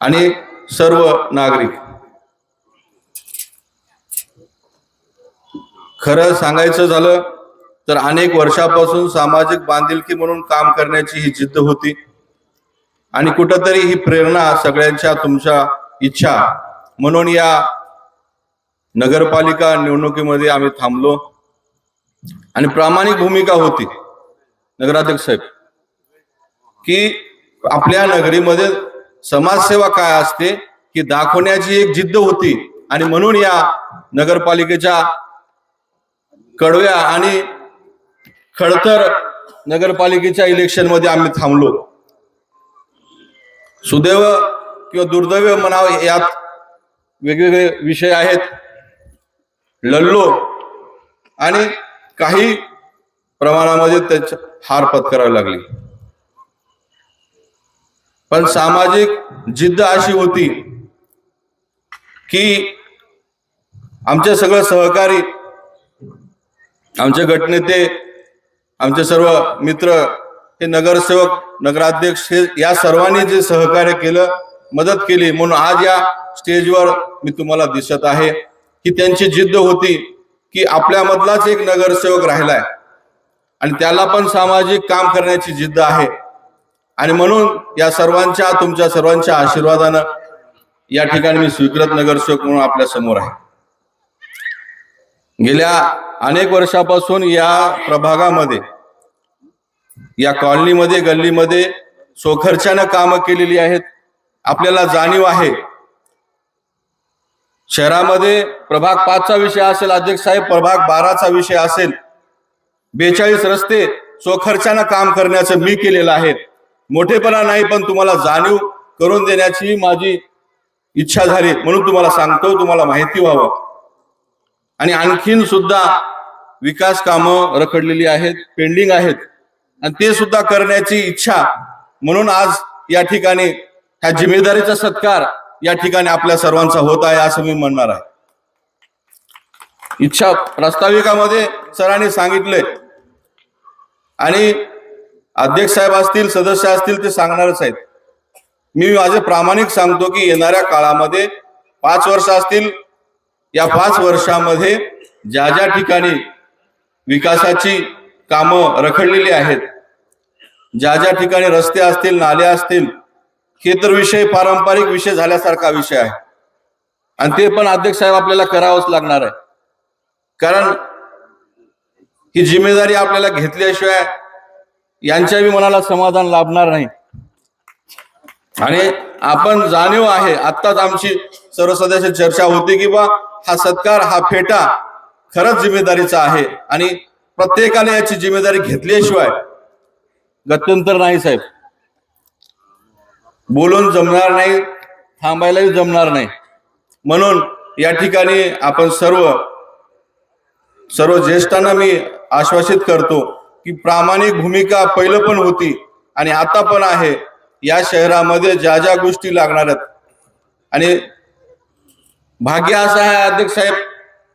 आणि सर्व नागरिक. खरं सांगायचं झालं तर अनेक वर्षापासून सामाजिक बांधिलकी म्हणून काम करण्याची ही जिद्द होती आणि कुठंतरी ही प्रेरणा सगळ्यांच्या तुमच्या इच्छा म्हणून या नगरपालिका निवडणुकीमध्ये आम्ही थांबलो आणि प्रामाणिक भूमिका होती नगराध्यक्ष साहेब की आपल्या नगरीमध्ये समाजसेवा काय असते की दाखवण्याची एक जिद्द होती आणि म्हणून या नगरपालिकेच्या कडव्या आणि खडतर नगरपालिकेच्या इलेक्शन मध्ये आम्ही थांबलो. सुदैव किंवा दुर्दैव म्हणावं यात वेगवेगळे विषय आहेत. लढलो आणि काही प्रमाणामध्ये त्याची हार पत्करावी लागली. पण सामाजिक जिद्द अशी होती की आमचे सगळे सहकारी, आमचे गटनेते, आमचे सर्व मित्र, हे नगरसेवक, नगराध्यक्ष, हे या सर्वांनी जे सहकार्य केलं, मदत केली, म्हणून आज या स्टेजवर मी तुम्हाला दिसत आहे की त्यांची जिद्द होती की आपल्यामधलाच एक नगरसेवक राहिलाय आणि त्याला पण सामाजिक काम करण्याची जिद्द आहे. आणि म्हणून या सर्वांच्या, तुमच्या सर्वांच्या आशीर्वादानं या ठिकाणी मी स्वीकृत नगरसेवक म्हणून आपल्या समोर आहे. गेल्या अनेक वर्षापासून या प्रभागामध्ये, या कॉलनीमध्ये, गल्लीमध्ये स्वखर्चानं कामं केलेली आहेत. आपल्याला जाणीव आहे, शहरामध्ये प्रभाग 5चा विषय असेल अध्यक्ष साहेब, प्रभाग 12चा विषय असेल, 42 रस्ते स्वखर्चानं काम करण्याचं मी केलेलं आहे. मोठेपणा नाही, पण तुम्हाला जाणीव करून देण्याची माझी इच्छा झाली म्हणून तुम्हाला सांगतो, तुम्हाला माहिती व्हावं. आणि आणखीन सुद्धा विकास कामं रखडलेली आहेत, पेंडिंग आहेत, आणि ते सुद्धा करण्याची इच्छा, म्हणून आज या ठिकाणी ह्या जिम्मेदारीचा सत्कार या ठिकाणी आपल्या सर्वांचा होत आहे असं मी म्हणणार आहे. इच्छा प्रास्ताविकामध्ये सरांनी सांगितलंय आणि अध्यक्ष साहेब असतील, सदस्य असतील, ते सांगणारच आहेत. मी माझे प्रामाणिक सांगतो की येणाऱ्या काळामध्ये 5 वर्ष असतील, या 5 वर्षामध्ये ज्या ज्या ठिकाणी विकासाची कामं रखडलेली आहेत, ज्या ज्या ठिकाणी रस्ते असतील, नाले असतील, हे तर विषय पारंपरिक विषय झाल्यासारखा विषय आहे आणि ते पण अध्यक्ष साहेब आपल्याला करावंच लागणार आहे. कारण ही जिम्मेदारी आपल्याला घेतल्याशिवाय यांच्याही मनाला समाधान लाभणार नाही. आणि आपण जाणीव आहे, आत्ताच आमची सर्व सदस्य चर्चा होती की बा हा सत्कार, हा फेटा खरंच जिम्मेदारीचा आहे आणि प्रत्येकाने याची जिम्मेदारी घेतल्याशिवाय गत्यंतर नाही साहेब. बोलून जमणार नाही, थांबायलाही जमणार नाही. म्हणून या ठिकाणी आपण सर्व ज्येष्ठांना मी आश्वासित करतो की प्रामाणिक भूमिका पहिलं पण होती आणि आता पण आहे. या शहरामध्ये ज्या ज्या गोष्टी लागणार आहेत, आणि भाग्य असं आहे अध्यक्ष साहेब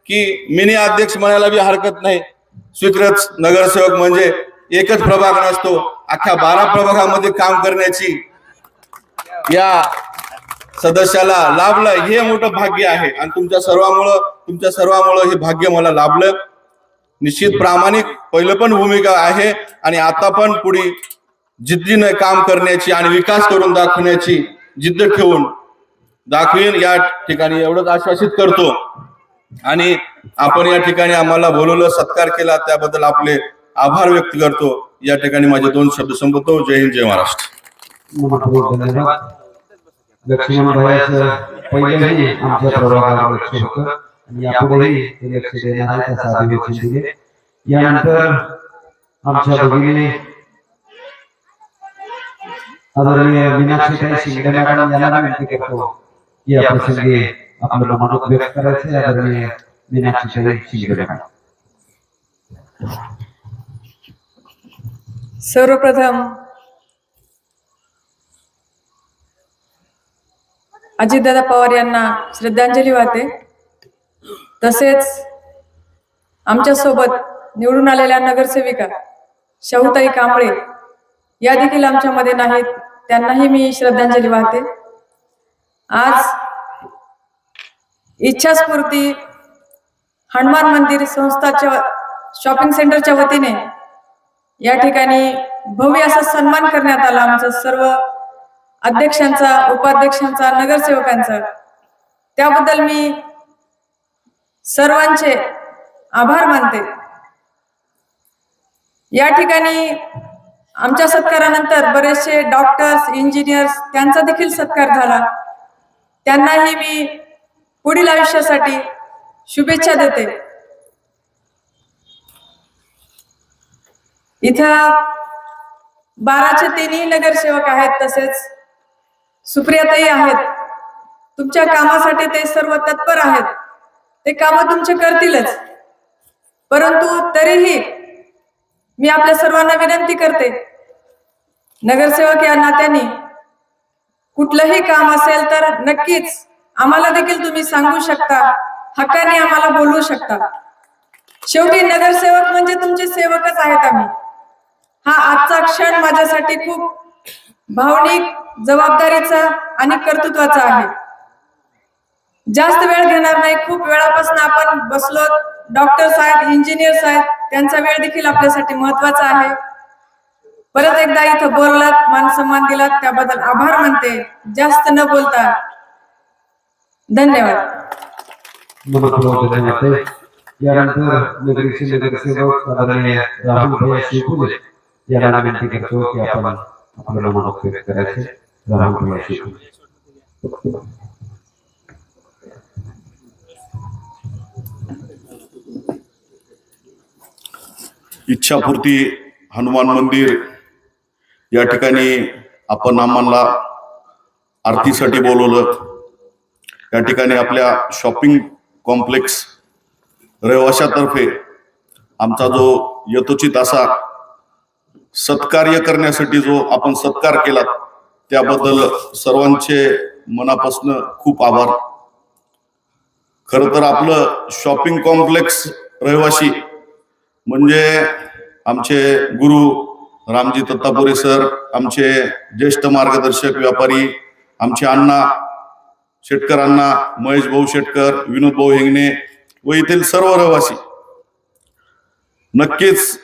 की मिनी अध्यक्ष म्हणायला बी हरकत नाही. स्वीकृत नगरसेवक म्हणजे एकच प्रभाग नसतो, अख्ख्या 12 प्रभागामध्ये काम करण्याची या सदस्याला लाभलं, हे मोठं भाग्य आहे आणि तुमच्या सर्वांमुळे हे भाग्य मला लाभलं. निश्चित प्रामाणिक पहिलं पण भूमिका आहे आणि आता पण पुढे जिद्दीने काम करण्याची आणि विकास करून दाखवण्याची जिद्द ठेवून दाखवीन या ठिकाणी एवढंच आश्वासित करतो. आणि आपण या ठिकाणी आम्हाला बोलवलं, सत्कार केला, त्याबद्दल आपले आभार व्यक्त करतो. या ठिकाणी माझे 2 शब्द संपवतो. जय हिंद, जय महाराष्ट्र. धन्यवाद. लक्ष्मण भाईचं पहिलेही आमच्या प्रभागावर लक्ष होतं आणि यापुढेही ते लक्ष देणार आहे, तसं अभिवचन दिले. यानंतर आमच्या भगिनी आदरणीय मीनाक्षीताई शिंदे मॅडम यांना विनंती करतो की या प्रसंगी आपलं मनोगत व्यक्त करायचे. आदरणीय मीनाक्षीताई शिंदे मॅडम. सर्वप्रथम अजितदादा पवार यांना श्रद्धांजली वाहते. तसेच आमच्या सोबत निवडून आलेल्या नगरसेविका शाहूताई कांबळे या देखील आमच्यामध्ये नाहीत, त्यांनाही मी श्रद्धांजली वाहते. आज इच्छास्फूर्ती हनुमान मंदिर संस्थाच्या शॉपिंग सेंटरच्या वतीने या ठिकाणी भव्य असा सन्मान करण्यात आला आमचा सर्व अध्यक्षांचा, उपाध्यक्षांचा, नगरसेवकांचा. त्याबद्दल मी सर्वांचे आभार मानते. या ठिकाणी आमच्या सत्कारानंतर बरेचसे डॉक्टर्स, इंजिनियर्स त्यांचा देखील सत्कार झाला. त्यांनाही मी पुढील आयुष्यासाठी शुभेच्छा देते. इथं 12चे 3ही नगरसेवक आहेत, तसेच सुप्रियाताई आहेत. तुमच्या कामासाठी ते सर्व तत्पर आहेत, ते काम तुमचे करतीलच. परंतु तरीही मी आपल्या सर्वांना विनंती करते, नगरसेवक या नात्याने कुठलंही काम असेल तर नक्कीच आम्हाला देखील तुम्ही सांगू शकता, हक्काने आम्हाला बोलवू शकता. शेवटी नगरसेवक म्हणजे तुमचे सेवकच आहेत आम्ही. हा आजचा क्षण माझ्यासाठी खूप भावनिक, जबाबदारीचा आणि कर्तृत्वाचा आहे. जास्त वेळ घेणार नाही. खूप वेळापासून आपण बसलो. डॉक्टर्स आहेत, इंजिनियर्स आहेत, त्यांचा वेळ देखील आपल्यासाठी महत्वाचा आहे. परत एकदा इथं बोललात, मान सन्मान दिलात, त्याबद्दल आभार मानते. जास्त न बोलता धन्यवाद. मनपूर्वक धन्यवाद. यानंतर नगरीचे नगरसेवक आदरणीय राहुल भैया शिवपुले यांना विनंती करतो की आपण आपलं मनोगत व्यक्त करायचे. राहुल भैया शिवपुले. इच्छापूर्ती हनुमान मंदिर या ठिकाणी आपण आम्हाला आरतीसाठी बोलवलं. या ठिकाणी आपल्या शॉपिंग कॉम्प्लेक्स रहिवाशातर्फे आमचा जो यथोचित असा सत्कार्य करण्यासाठी जो आपण सत्कार केला त्याबद्दल सर्वांचे मनापासून खूप आभार. खरं तर आपलं शॉपिंग कॉम्प्लेक्स रहिवाशी म्हणजे आमचे गुरु रामजी दत्तापुरे सर, आमचे ज्येष्ठ मार्गदर्शक व्यापारी, आमचे अण्णा शेटकर अण्णा, महेश भाऊ शेटकर, विनोद भाऊ हेंगणे व येथील सर्व रहिवासी. नक्कीच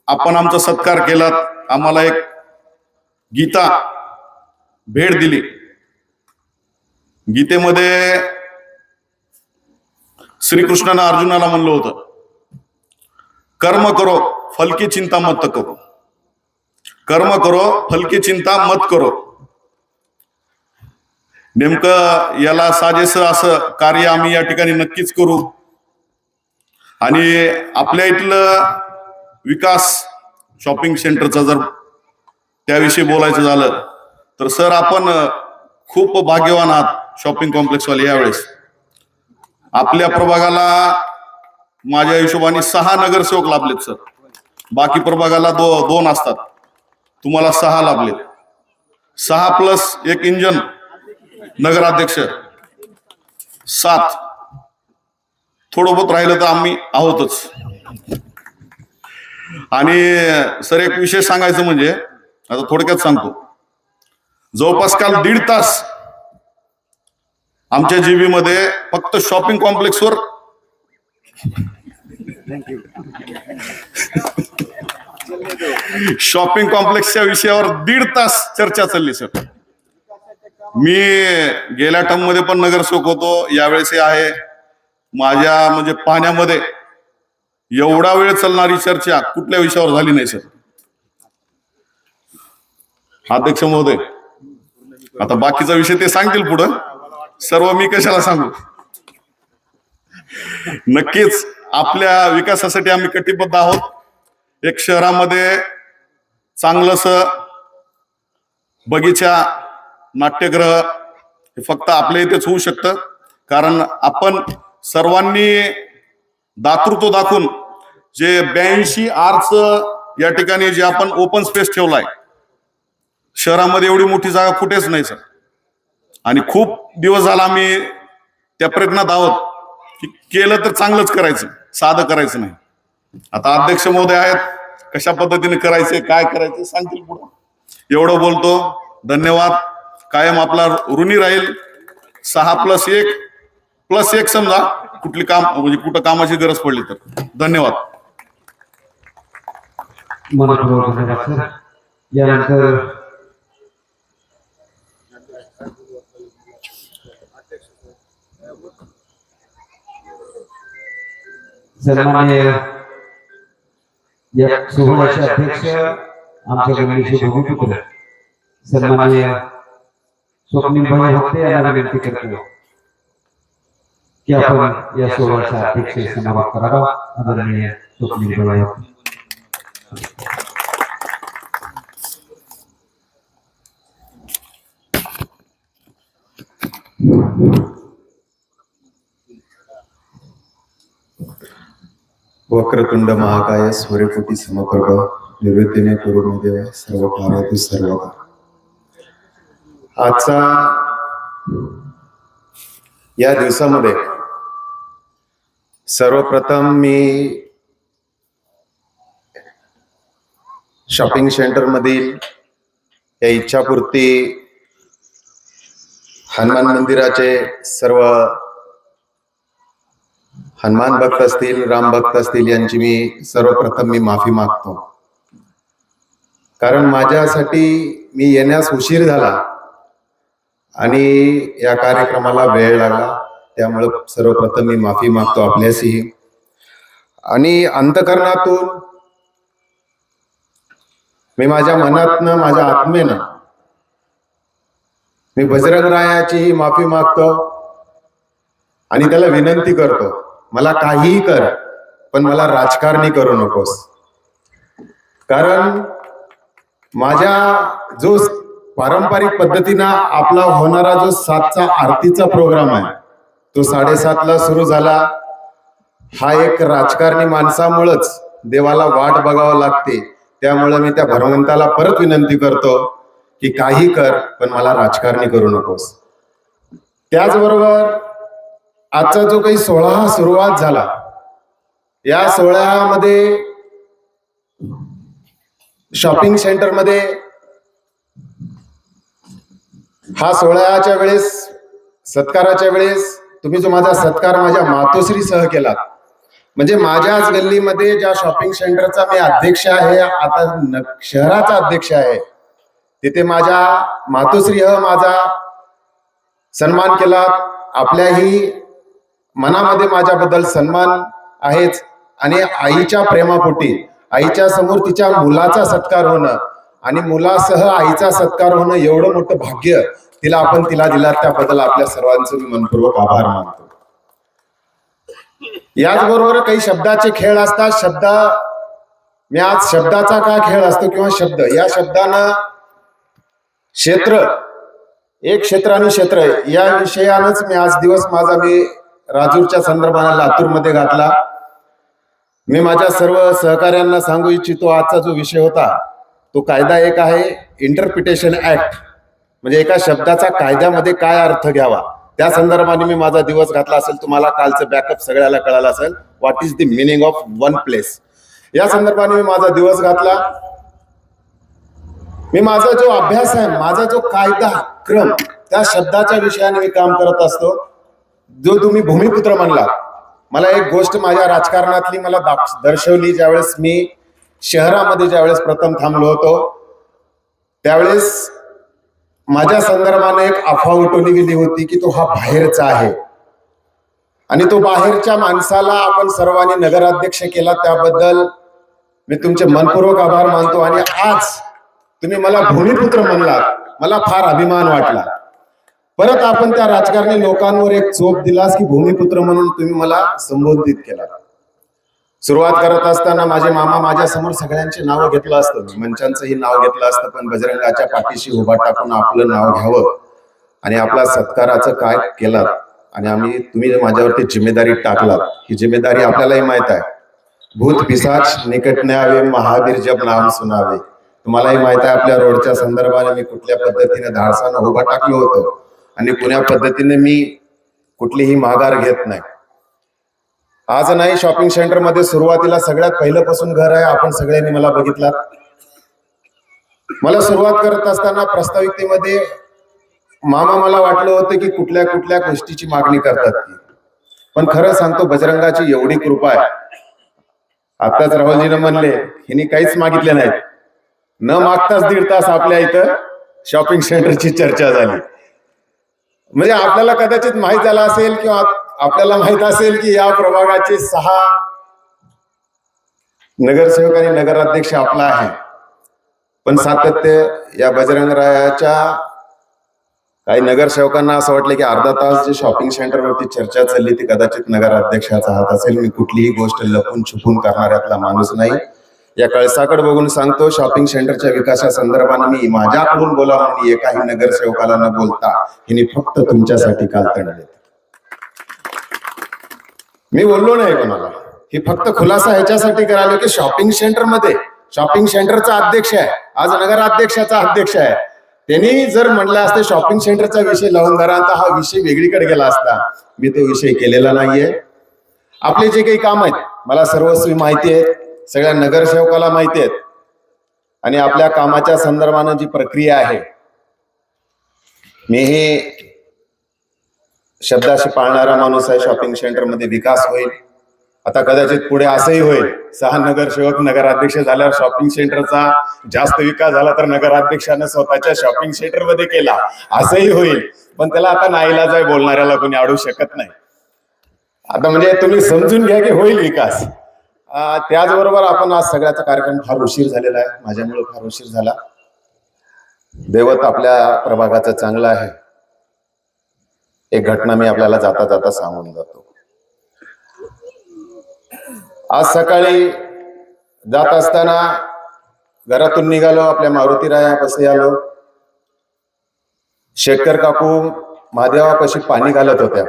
आपण आमचा सत्कार केलात. आम्हाला एक गीता भेट दिली. गीतेमध्ये श्रीकृष्णानं अर्जुनाला म्हणलं होतं, कर्म करो फल की चिंता मत करो. कर्म करो फल की चिंता मत करो. नेमकं याला साजेसं असं कार्य आम्ही या ठिकाणी नक्कीच करू. आणि आपल्या इथलं विकास शॉपिंग सेंटरचा जर त्याविषयी बोलायचं झालं तर सर आपण खूप भाग्यवान आहात शॉपिंग कॉम्प्लेक्सवाले. यावेळेस आपल्या प्रभागाला माझ्या हिशोबाने 6 नगरसेवक लाभलेत सर. बाकी प्रभागाला 2 असतात, तुम्हाला 6 लाभलेत. 6 प्लस 1 इंजन नगराध्यक्ष 7. थोडं बहुत राहिलं तर आम्ही आहोतच. आणि सर एक विषय सांगायचं म्हणजे आता थोडक्यात सांगतो. जवळपास काल 1.5 तास आमच्या जीबी मध्ये फक्त शॉपिंग कॉम्प्लेक्सवर शॉपिंग कॉम्प्लेक्सच्या विषयावर 1.5 तास चर्चा चालली सर. मी गेल्या टर्म मध्ये पण नगरसेवक होतो, यावेळेस आहे. माझ्या म्हणजे पाहण्यामध्ये एवढा वेळ चालणारी चर्चा कुठल्या विषयावर झाली नाही सर. अध्यक्ष महोदय, आता बाकीचा विषय ते सांगतील पुढं, सर्व मी कशाला सांगू. नक्कीच आपल्या विकासासाठी आम्ही कटिबद्ध आहोत. एक शहरामध्ये चांगलंस बगीचा, नाट्यगृह हे फक्त आपल्या इथेच होऊ शकतं. कारण आपण सर्वांनी दातृत्व दाखवून जे 82 आरच या ठिकाणी जे आपण ओपन स्पेस ठेवलाय, शहरामध्ये एवढी मोठी जागा कुठेच नाही सर. आणि खूप दिवस झाला आम्ही त्या प्रयत्नात आहोत की केलं तर चांगलंच करायचं, साधं करायचं नाही. आता अध्यक्ष महोदय आहेत, कशा पद्धतीने करायचे, काय करायचे सांगतील पुढं. एवढं बोलतो. धन्यवाद. कायम आपला ऋणी राहील. 6+1 समजा कुठली काम म्हणजे कुठं कामाची गरज पडली तर. धन्यवाद. मनपूर्वक धन्यवाद सर. यानंतर सन्माननीय या सोहळ्याचे अध्यक्ष आमच्या गणेश भूमिपुत्र सन्माननीय स्वप्नीलभाई होते यांना विनंती करतो की आपण या सोहळ्याचा अध्यक्ष समारोप करावा. आदरणीय स्वप्नीलभाई होते. वक्रतुंड महाकाय सूर्यकोटी समप्रभ निर्विघ्ने कुरु मे देव सर्व कार्येषु सर्वदा. आजचा या दिवसामध्ये सर्वप्रथम मी शॉपिंग सेंटर मधील या इच्छापूर्ती हनुमान मंदिराचे सर्व हनुमान भक्त असतील, राम भक्त असतील, यांची मी सर्वप्रथम माफी मागतो. कारण माझ्यासाठी मी येण्यास उशीर झाला आणि या कार्यक्रमाला वेळ लागला, त्यामुळे सर्वप्रथम मी माफी मागतो आपल्याशी. आणि अंतकरणातून मी माझ्या मनातनं, माझ्या आत्मेनं मी बजरंगरायाचीही माफी मागतो आणि त्याला विनंती करतो, मला काहीही कर, पण मला राजकारणी करू नकोस. कारण माझ्या जो पारंपरिक पद्धतीनं आपला होणारा जो 7चा आरतीचा प्रोग्राम आहे तो 7:30ला सुरू झाला. हा एक राजकारणी माणसामुळेच देवाला वाट बघावं लागते. त्यामुळे मी त्या भगवंताला परत विनंती करतो की काही कर, पण मला राजकारणी करू नकोस. त्याचबरोबर आजचा जो काही सोहळा सुरुवात झाला, या सोहळ्यामध्ये शॉपिंग सेंटर मध्ये हा सोहळ्याच्या वेळेस, सत्काराच्या वेळेस तुम्ही जो माझा सत्कार माझ्या मातोश्री सह केला, म्हणजे माझ्याच गल्लीमध्ये ज्या शॉपिंग सेंटरचा मी अध्यक्ष आहे, आता शहराचा अध्यक्ष आहे, तिथे माझ्या मातोश्रीह माझा सन्मान केला. आपल्याही मनामध्ये माझ्याबद्दल सन्मान आहेच. आणि आईच्या प्रेमापोटी आईच्या समोर तिच्या मुलाचा सत्कार होणं आणि मुलासह आईचा सत्कार होणं, एवढं मोठं भाग्य तिला दिला, त्याबद्दल आपल्या सर्वांचं मी मनपूर्वक आभार मानतो. याचबरोबर काही शब्दाचे खेळ असतात. मी आज शब्दाचा का खेळ असतो किंवा शब्द, या शब्दानं क्षेत्र, एक क्षेत्र आणि क्षेत्र, या विषयानंच मी आज दिवस माझा मी राजूरच्या संदर्भाने लातूरमध्ये घातला. मी माझ्या सर्व सहकार्यांना सांगू इच्छितो, आजचा जो विषय होता तो कायदा एक आहे, इंटरप्रिटेशन ऍक्ट, म्हणजे एका शब्दाचा कायद्यामध्ये काय अर्थ घ्यावा, त्या संदर्भाने मी माझा दिवस घातला असेल. तुम्हाला कालचं बॅकअप सगळ्याला कळालं असेल, what is the meaning of one place, या संदर्भाने मी माझा दिवस घातला. मी माझा जो अभ्यास आहे, माझा जो कायदा क्रम, त्या शब्दाच्या विषयाने मी काम करत असतो. जो तुम्ही भूमिपुत्र म्हणला, मला एक गोष्ट माझ्या राजकारणातली मला दर्शवली. ज्यावेळेस मी शहरामध्ये ज्यावेळेस प्रथम थांबलो होतो, त्यावेळेस माझ्या संदर्भाने एक अफवा उठवली गेली होती की तो हा बाहेरचा आहे आणि तो बाहेरच्या माणसाला आपण सर्वांनी नगराध्यक्ष केला. त्याबद्दल मी तुमचे मनपूर्वक आभार मानतो. आणि आज तुम्ही मला भूमिपुत्र म्हणलात, मला फार अभिमान वाटला. परत आपण त्या राजकारणी लोकांवर एक चोप दिलास की भूमिपुत्र म्हणून तुम्ही मला संबोधित केला. सुरुवात करत असताना माझे मामा माझ्या समोर सगळ्यांचे नाव घेतलं असतं, मंचांचंही नाव घेतलं असतं, पण बजरंगाच्या पाठीशी उभा टाकून आपलं नाव घ्यावं आणि आपला सत्काराचं काय केलात आणि तुम्ही माझ्यावरती जिम्मेदारी टाकलात. ही जिम्मेदारी आपल्यालाही माहित आहे. भूत पिशाच निकट न्यावे, महावीर जब नाम सुनावे. तुम्हालाही माहित आहे आपल्या रोडच्या संदर्भाने मी कुठल्या पद्धतीने धाडसानं उभा टाकलो होतो आणि कुण्या पद्धतीने मी कुठलीही माघार घेत नाही. आज नाही, शॉपिंग सेंटर मध्ये सुरुवातीला सगळ्यात पहिल्यापासून घर आहे, आपण सगळ्यांनी मला बघितलं. मला सुरुवात करत असताना प्रास्ताविकतेमध्ये मामा मला वाटलं होतं की कुठल्या कुठल्या गोष्टीची मागणी करतात ती, पण खरं सांगतो बजरंगाची एवढी कृपा आहे. आताच राहुलजीनं म्हणले हिने काहीच मागितले नाहीत, न मागताच 1.5 तास आपल्या इथं शॉपिंग सेंटरची चर्चा झाली. म्हणजे आपल्याला कदाचित माहित झालं असेल किंवा आपल्याला माहित असेल की या प्रभागाचे 6 नगरसेवक आणि नगराध्यक्ष आपला आहे, पण सातत्य या बजरंगरायाच्या काही नगरसेवकांना असं वाटलं की अर्धा तास जे शॉपिंग सेंटरवरती चर्चा चालली ती कदाचित नगराध्यक्षाचा हात असेल. मी कुठलीही गोष्ट लपून छुपून करणाऱ्यातला माणूस नाही. या कळसाकडे बघून सांगतो, शॉपिंग सेंटरच्या विकासा संदर्भाने मी माझ्याकडून बोला म्हणून एकाही नगरसेवकाला न बोलता हिने फक्त तुमच्यासाठी काल तणले. मी बोललो नाही कोणाला, हे फक्त खुलासा ह्याच्यासाठी करायला की शॉपिंग सेंटरमध्ये शॉपिंग सेंटरचा अध्यक्ष आहे, आज नगराध्यक्षाचा अध्यक्ष आहे. त्यांनी जर म्हणलं असतं शॉपिंग सेंटरचा विषय लावून धरा तर हा विषय वेगळीकडे गेला असता. मी तो विषय केलेला नाहीये. आपले जे काही काम आहेत मला सर्वस्वी माहिती आहेत, सगळ्या नगरसेवकाला माहिती आहेत आणि आपल्या कामाच्या संदर्भानं जी प्रक्रिया आहे मी हे शब्दाशी पाळणारा माणूस आहे. शॉपिंग सेंटरमध्ये विकास होईल. आता कदाचित पुढे असंही होईल 6 नगरसेवक नगराध्यक्ष झाल्यावर शॉपिंग सेंटरचा जास्त विकास झाला तर नगराध्यक्षानं स्वतःच्या शॉपिंग सेंटरमध्ये केला असंही होईल. पण त्याला आता नाईलाज आहे, बोलणाऱ्याला कोणी अडवू शकत नाही. आता म्हणजे तुम्ही समजून घ्या की होईल विकास. त्याचबरोबर आपण आज सगळ्याचा कार्यक्रम फार उशीर झालेला आहे, माझ्यामुळे फार उशीर झाला. दैवत आपल्या प्रभागाचं चांगलं आहे. एक घटना मी आपल्याला जाता जाता सांगून जातो. आज सकाळी जात असताना घरातून निघालो, आपल्या मारुतीरायापाशी आलो. शेखर काकू महादेवापाशी पाणी घालत होत्या.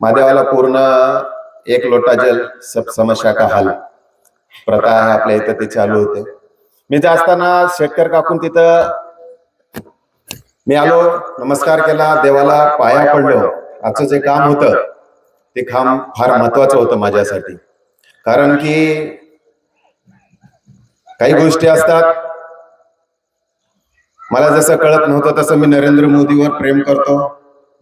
महादेवाला पूर्ण 1 लोटा जल सब समस्या का हल प्रथा आहे आपल्या इथं, ते चालू होते. मी जात असताना शेखर काकून तिथं मी आलो, नमस्कार केला, देवाला पाया पडलो. आजचं जे काम होतं ते काम फार महत्वाचं होतं माझ्यासाठी. कारण की काही गोष्टी असतात, मला जसं कळत नव्हतं तसं मी नरेंद्र मोदीवर प्रेम करतो,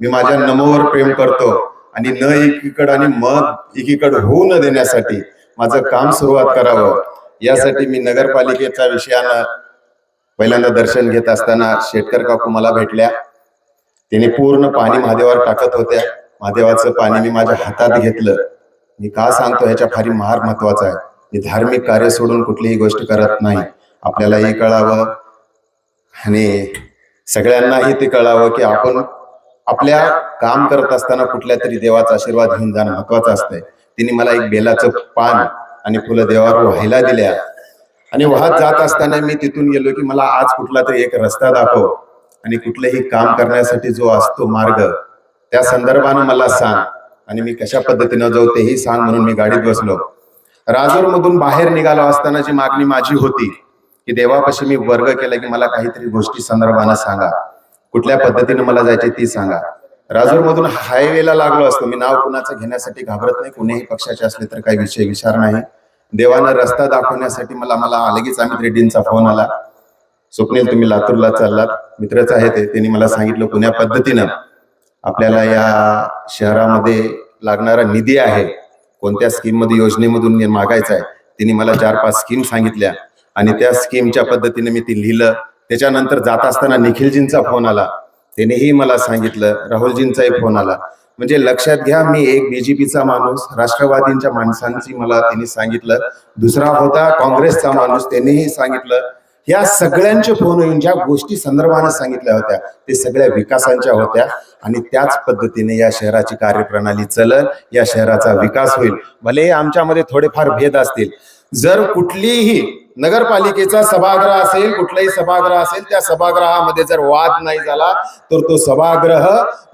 मी माझ्या नमोवर प्रेम करतो आणि न एकीकडे आणि मत एकीकडे होऊ न देण्यासाठी माझं काम सुरुवात करावं यासाठी मी नगरपालिकेच्या विषयानं पहिल्यांदा दर्शन घेत असताना शेखर काकू मला भेटल्या. तिने पूर्ण पाणी महादेवावर टाकत होत्या. महादेवाचं पाणी मी माझ्या हातात घेतलं. मी का सांगतो ह्याच्या फार महत्वाचं आहे. मी धार्मिक कार्य सोडून कुठलीही गोष्ट करत नाही. आपल्यालाही कळावं आणि सगळ्यांनाही ते कळावं की आपण आपल्या काम करत असताना कुठल्या तरी देवाचा आशीर्वाद घेऊन जाणं महत्वाचं असतंय. तिने मला एक बेलाचं पान आणि फुलं देवावर व्हायला दिल्या आणि वाहत जात असताना मी तिथून गेलो की मला आज कुठला तरी एक रस्ता दाखव आणि कुठलंही काम करण्यासाठी जो असतो मार्ग त्या संदर्भानं मला सांग आणि मी कशा पद्धतीनं जाऊ तेही सांग म्हणून मी गाडीत बसलो. राजूर मधून बाहेर निघालो असताना जी मागणी माझी होती की देवापाशी मी वर्ग केला की मला काहीतरी गोष्टी संदर्भानं सांगा, कुठल्या पद्धतीनं मला जायचे ती सांगा. राजूर मधून हायवेला लागलो असतो. मी नाव कुणाचं घेण्यासाठी घाबरत नाही, कुणीही पक्षाचे असले तर काही विषय विचार नाही. देवानं रस्ता दाखवण्यासाठी मला लगेच अमित रेड्डींचा फोन आला. स्वप्नील तुम्ही लातूरला चाललात, मित्रच आहे ते. त्यांनी मला सांगितलं कोण्या पद्धतीनं आपल्याला या शहरामध्ये लागणारा निधी आहे, कोणत्या स्कीम मध्ये योजनेमधून मागायचा आहे. तिने मला 4-5 स्कीम सांगितल्या आणि त्या स्कीमच्या पद्धतीने मी ती लिहिलं. त्याच्यानंतर जात असताना निखिलजींचा फोन आला, त्यानेही मला सांगितलं. राहुलजींचाही फोन आला. म्हणजे लक्षात घ्या मी एक बीजेपीचा माणूस, राष्ट्रवादींच्या माणसांची मला त्यांनी सांगितलं. दुसरा होता काँग्रेसचा माणूस, त्यांनीही सांगितलं. या सगळ्यांचे फोन येऊन ज्या गोष्टी संदर्भाने सांगितल्या होत्या ते सगळ्या विकासांच्या होत्या आणि त्याच पद्धतीने या शहराची कार्यप्रणाली चलल, या शहराचा विकास होईल. भले आमच्यामध्ये थोडेफार भेद असतील. जर कुठलीही नगरपालिकेचा सभागृह असेल, कुठलाही सभागृह असेल, त्या सभागृहामध्ये जर वाद नाही झाला तर तो सभागृह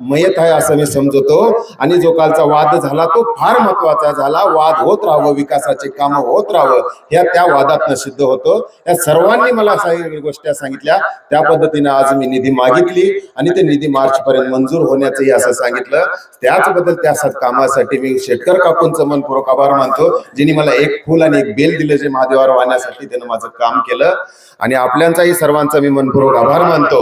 मयत आहे असं मी समजतो. आणि जो कालचा वाद झाला तो फार महत्वाचा झाला. वाद होत राहावं, विकासाचे काम होत राहावं, त्या वादातनं सिद्ध होतो. या सर्वांनी मला गोष्टी सांगितल्या. त्या पद्धतीने आज मी निधी मागितली आणि ते निधी मार्च पर्यंत मंजूर होण्याचंही असं सांगितलं. त्याचबद्दल त्या कामासाठी मी शेखर काकूंचं मनपूर्वक आभार मानतो, जिने मला एक फुल आणि एक बेल दिले जे महादेवावर वाहण्यासाठी त्यानं माझं काम केलं. आणि आपल्यांचाही सर्वांचा मी मनपूर्वक आभार मानतो.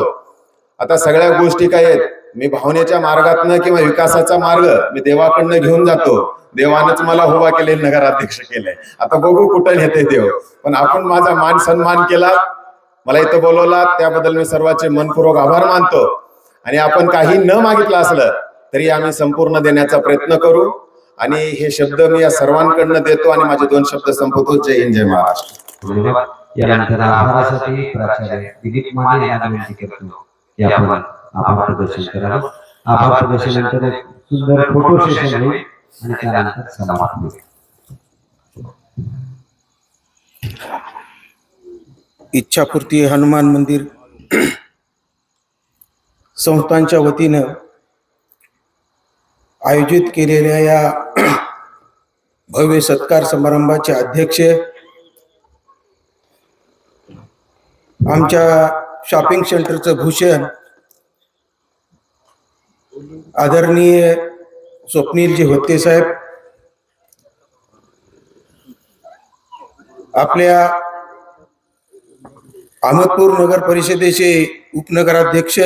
आता सगळ्या गोष्टी काय आहेत, मी भावनेच्या मार्गातनं किंवा विकासाचा मार्ग मी देवाकडनं घेऊन जातो. देवानंच मला उभा केले, नगराध्यक्ष केलंय. आता बघू कुठं नेते देव, पण आपण माझा मान सन्मान केला, मला इथं बोलवला, त्याबद्दल मी सर्वांचे मनपूर्वक आभार मानतो. आणि आपण काही न मागितलं असलं तरी आम्ही संपूर्ण देण्याचा प्रयत्न करू. आणि हे शब्द मी या सर्वांकडनं देतो आणि माझे 2 शब्द संपवतो. जय हिंद, जय महाराष्ट्र. यानंतर आभारासाठी प्राचार्य दिलीप माने यांना विनंती करतो की आपण आभार प्रदर्शन करावं. आभार प्रदर्शनानंतर एक सुंदर फोटो सेशन होईल आणि त्यानंतर समाप्त होईल. इच्छापूर्ती हनुमान मंदिर संस्थांच्या वतीनं आयोजित केलेल्या या भव्य सत्कार समारंभाचे अध्यक्ष, आमच्या शॉपिंग सेंटरचं भूषण आदरणीय स्वप्नीलजी होते साहेब, आपल्या अहमदपूर नगर परिषदेचे उपनगराध्यक्ष,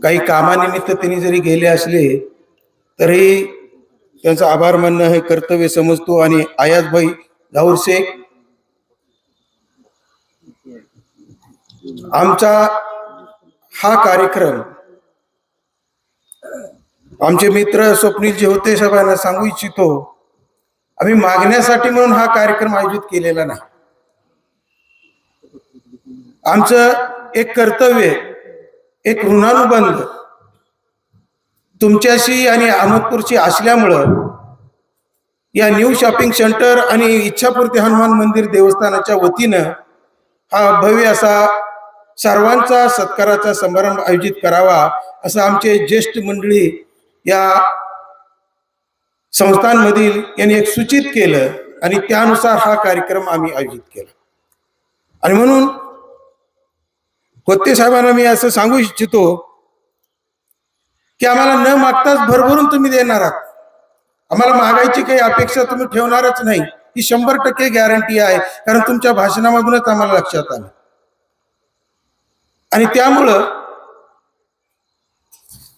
काही कामानिमित्त त्यांनी जरी गेले असले तरी त्यांचा आभार मानणं हे कर्तव्य समजतो. आणि आयाजभाई जाऊर शेख, आमचा हा कार्यक्रम आमचे मित्र स्वप्नीलजी होते साहेबांना सांगू इच्छितो, आम्ही मागण्यासाठी म्हणून हा कार्यक्रम आयोजित केलेला नाही. आमचं एक कर्तव्य, एक ऋणानुबंध तुमच्याशी आणि अहमदपूरची असल्यामुळं या न्यू शॉपिंग सेंटर आणि इच्छापूर्ती हनुमान मंदिर देवस्थानाच्या वतीनं हा भव्य असा सर्वांचा सत्काराचा समारंभ आयोजित करावा असं आमचे ज्येष्ठ मंडळी या संस्थांमधील यांनी एक सूचित केलं आणि त्यानुसार हा कार्यक्रम आम्ही आयोजित केला. आणि म्हणून होते साहेबांना मी असं सांगू इच्छितो की आम्हाला न मागताच भरभरून तुम्ही देणार आहात. आम्हाला मागायची काही अपेक्षा तुम्ही ठेवणारच नाही, ही 100% गॅरंटी आहे, कारण तुमच्या भाषणामधूनच आम्हाला लक्षात आलं. आणि त्यामुळं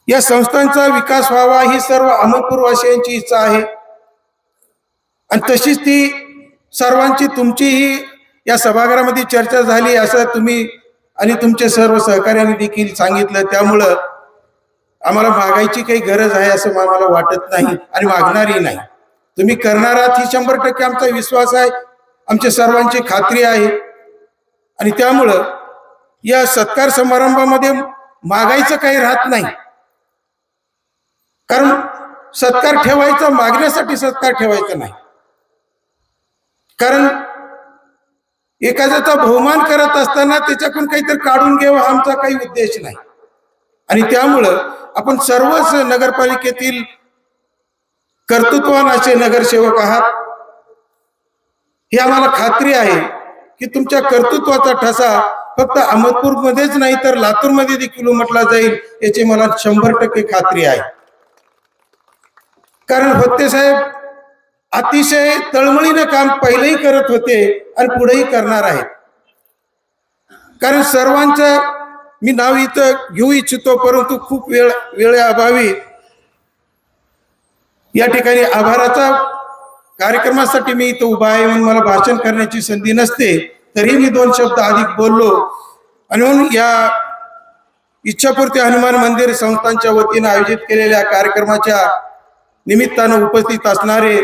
या संस्थांचा विकास व्हावा ही सर्व अहमदपूरवासियांची इच्छा आहे. आणि तशीच ती सर्वांची, तुमचीही या सभागृहामध्ये चर्चा झाली असं तुम्ही आणि तुमचे सर्व सहकार्यांनी देखील सांगितलं. त्यामुळं आम्हाला मागायची काही गरज आहे असं आम्हाला वाटत नाही आणि मागणारही नाही. तुम्ही करणार आहात ही 100% आमचा विश्वास आहे, आमच्या सर्वांची खात्री आहे. आणि त्यामुळं या सत्कार समारंभामध्ये मागायचं काही राहत नाही, कारण सत्कार ठेवायचा मागण्यासाठी सत्कार ठेवायचा नाही. कारण एखाद्याचा बहुमान करत असताना त्याच्याकडून काहीतरी काढून घ्यावं हा आमचा काही उद्देश नाही. आणि त्यामुळं आपण सर्वच नगरपालिकेतील कर्तृत्वान असे नगरसेवक आहात, ही आम्हाला खात्री आहे की तुमच्या कर्तृत्वाचा ठसा फक्त अहमदपूरमध्येच नाही तर लातूरमध्ये देखील उमटला जाईल याची मला 100% खात्री आहे. कारण होते साहेब अतिशय तळमळीनं काम पहिलेही करत होते आणि पुढेही करणार आहेत. कारण सर्वांचं मी नाव इथं घेऊ इच्छितो, परंतु खूप वेळेअभावी या ठिकाणी आभाराचा कार्यक्रमासाठी मी इथं उभा आहे म्हणून मला भाषण करण्याची संधी नसते, तरी मी 2 शब्द अधिक बोललो. आणि म्हणून या इच्छापूर्ती हनुमान मंदिर संस्थांच्या वतीनं आयोजित केलेल्या कार्यक्रमाच्या निमित्तानं उपस्थित असणारे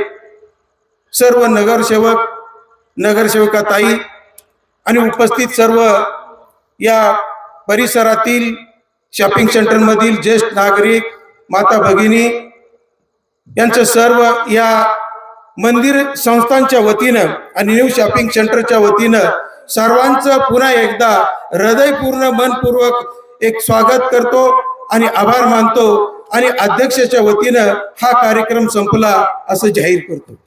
सर्व नगरसेवक, नगरसेवकाताई आणि उपस्थित सर्व या परिसरातील शॉपिंग सेंटरमधील ज्येष्ठ नागरिक, माता भगिनी यांचं सर्व या मंदिर संस्थांच्या वतीनं आणि न्यू शॉपिंग सेंटरच्या वतीनं सर्वांचं पुन्हा एकदा हृदयपूर्ण मनपूर्वक एक स्वागत करतो आणि आभार मानतो आणि अध्यक्षाच्या वतीनं हा कार्यक्रम संपला असं जाहीर करतो.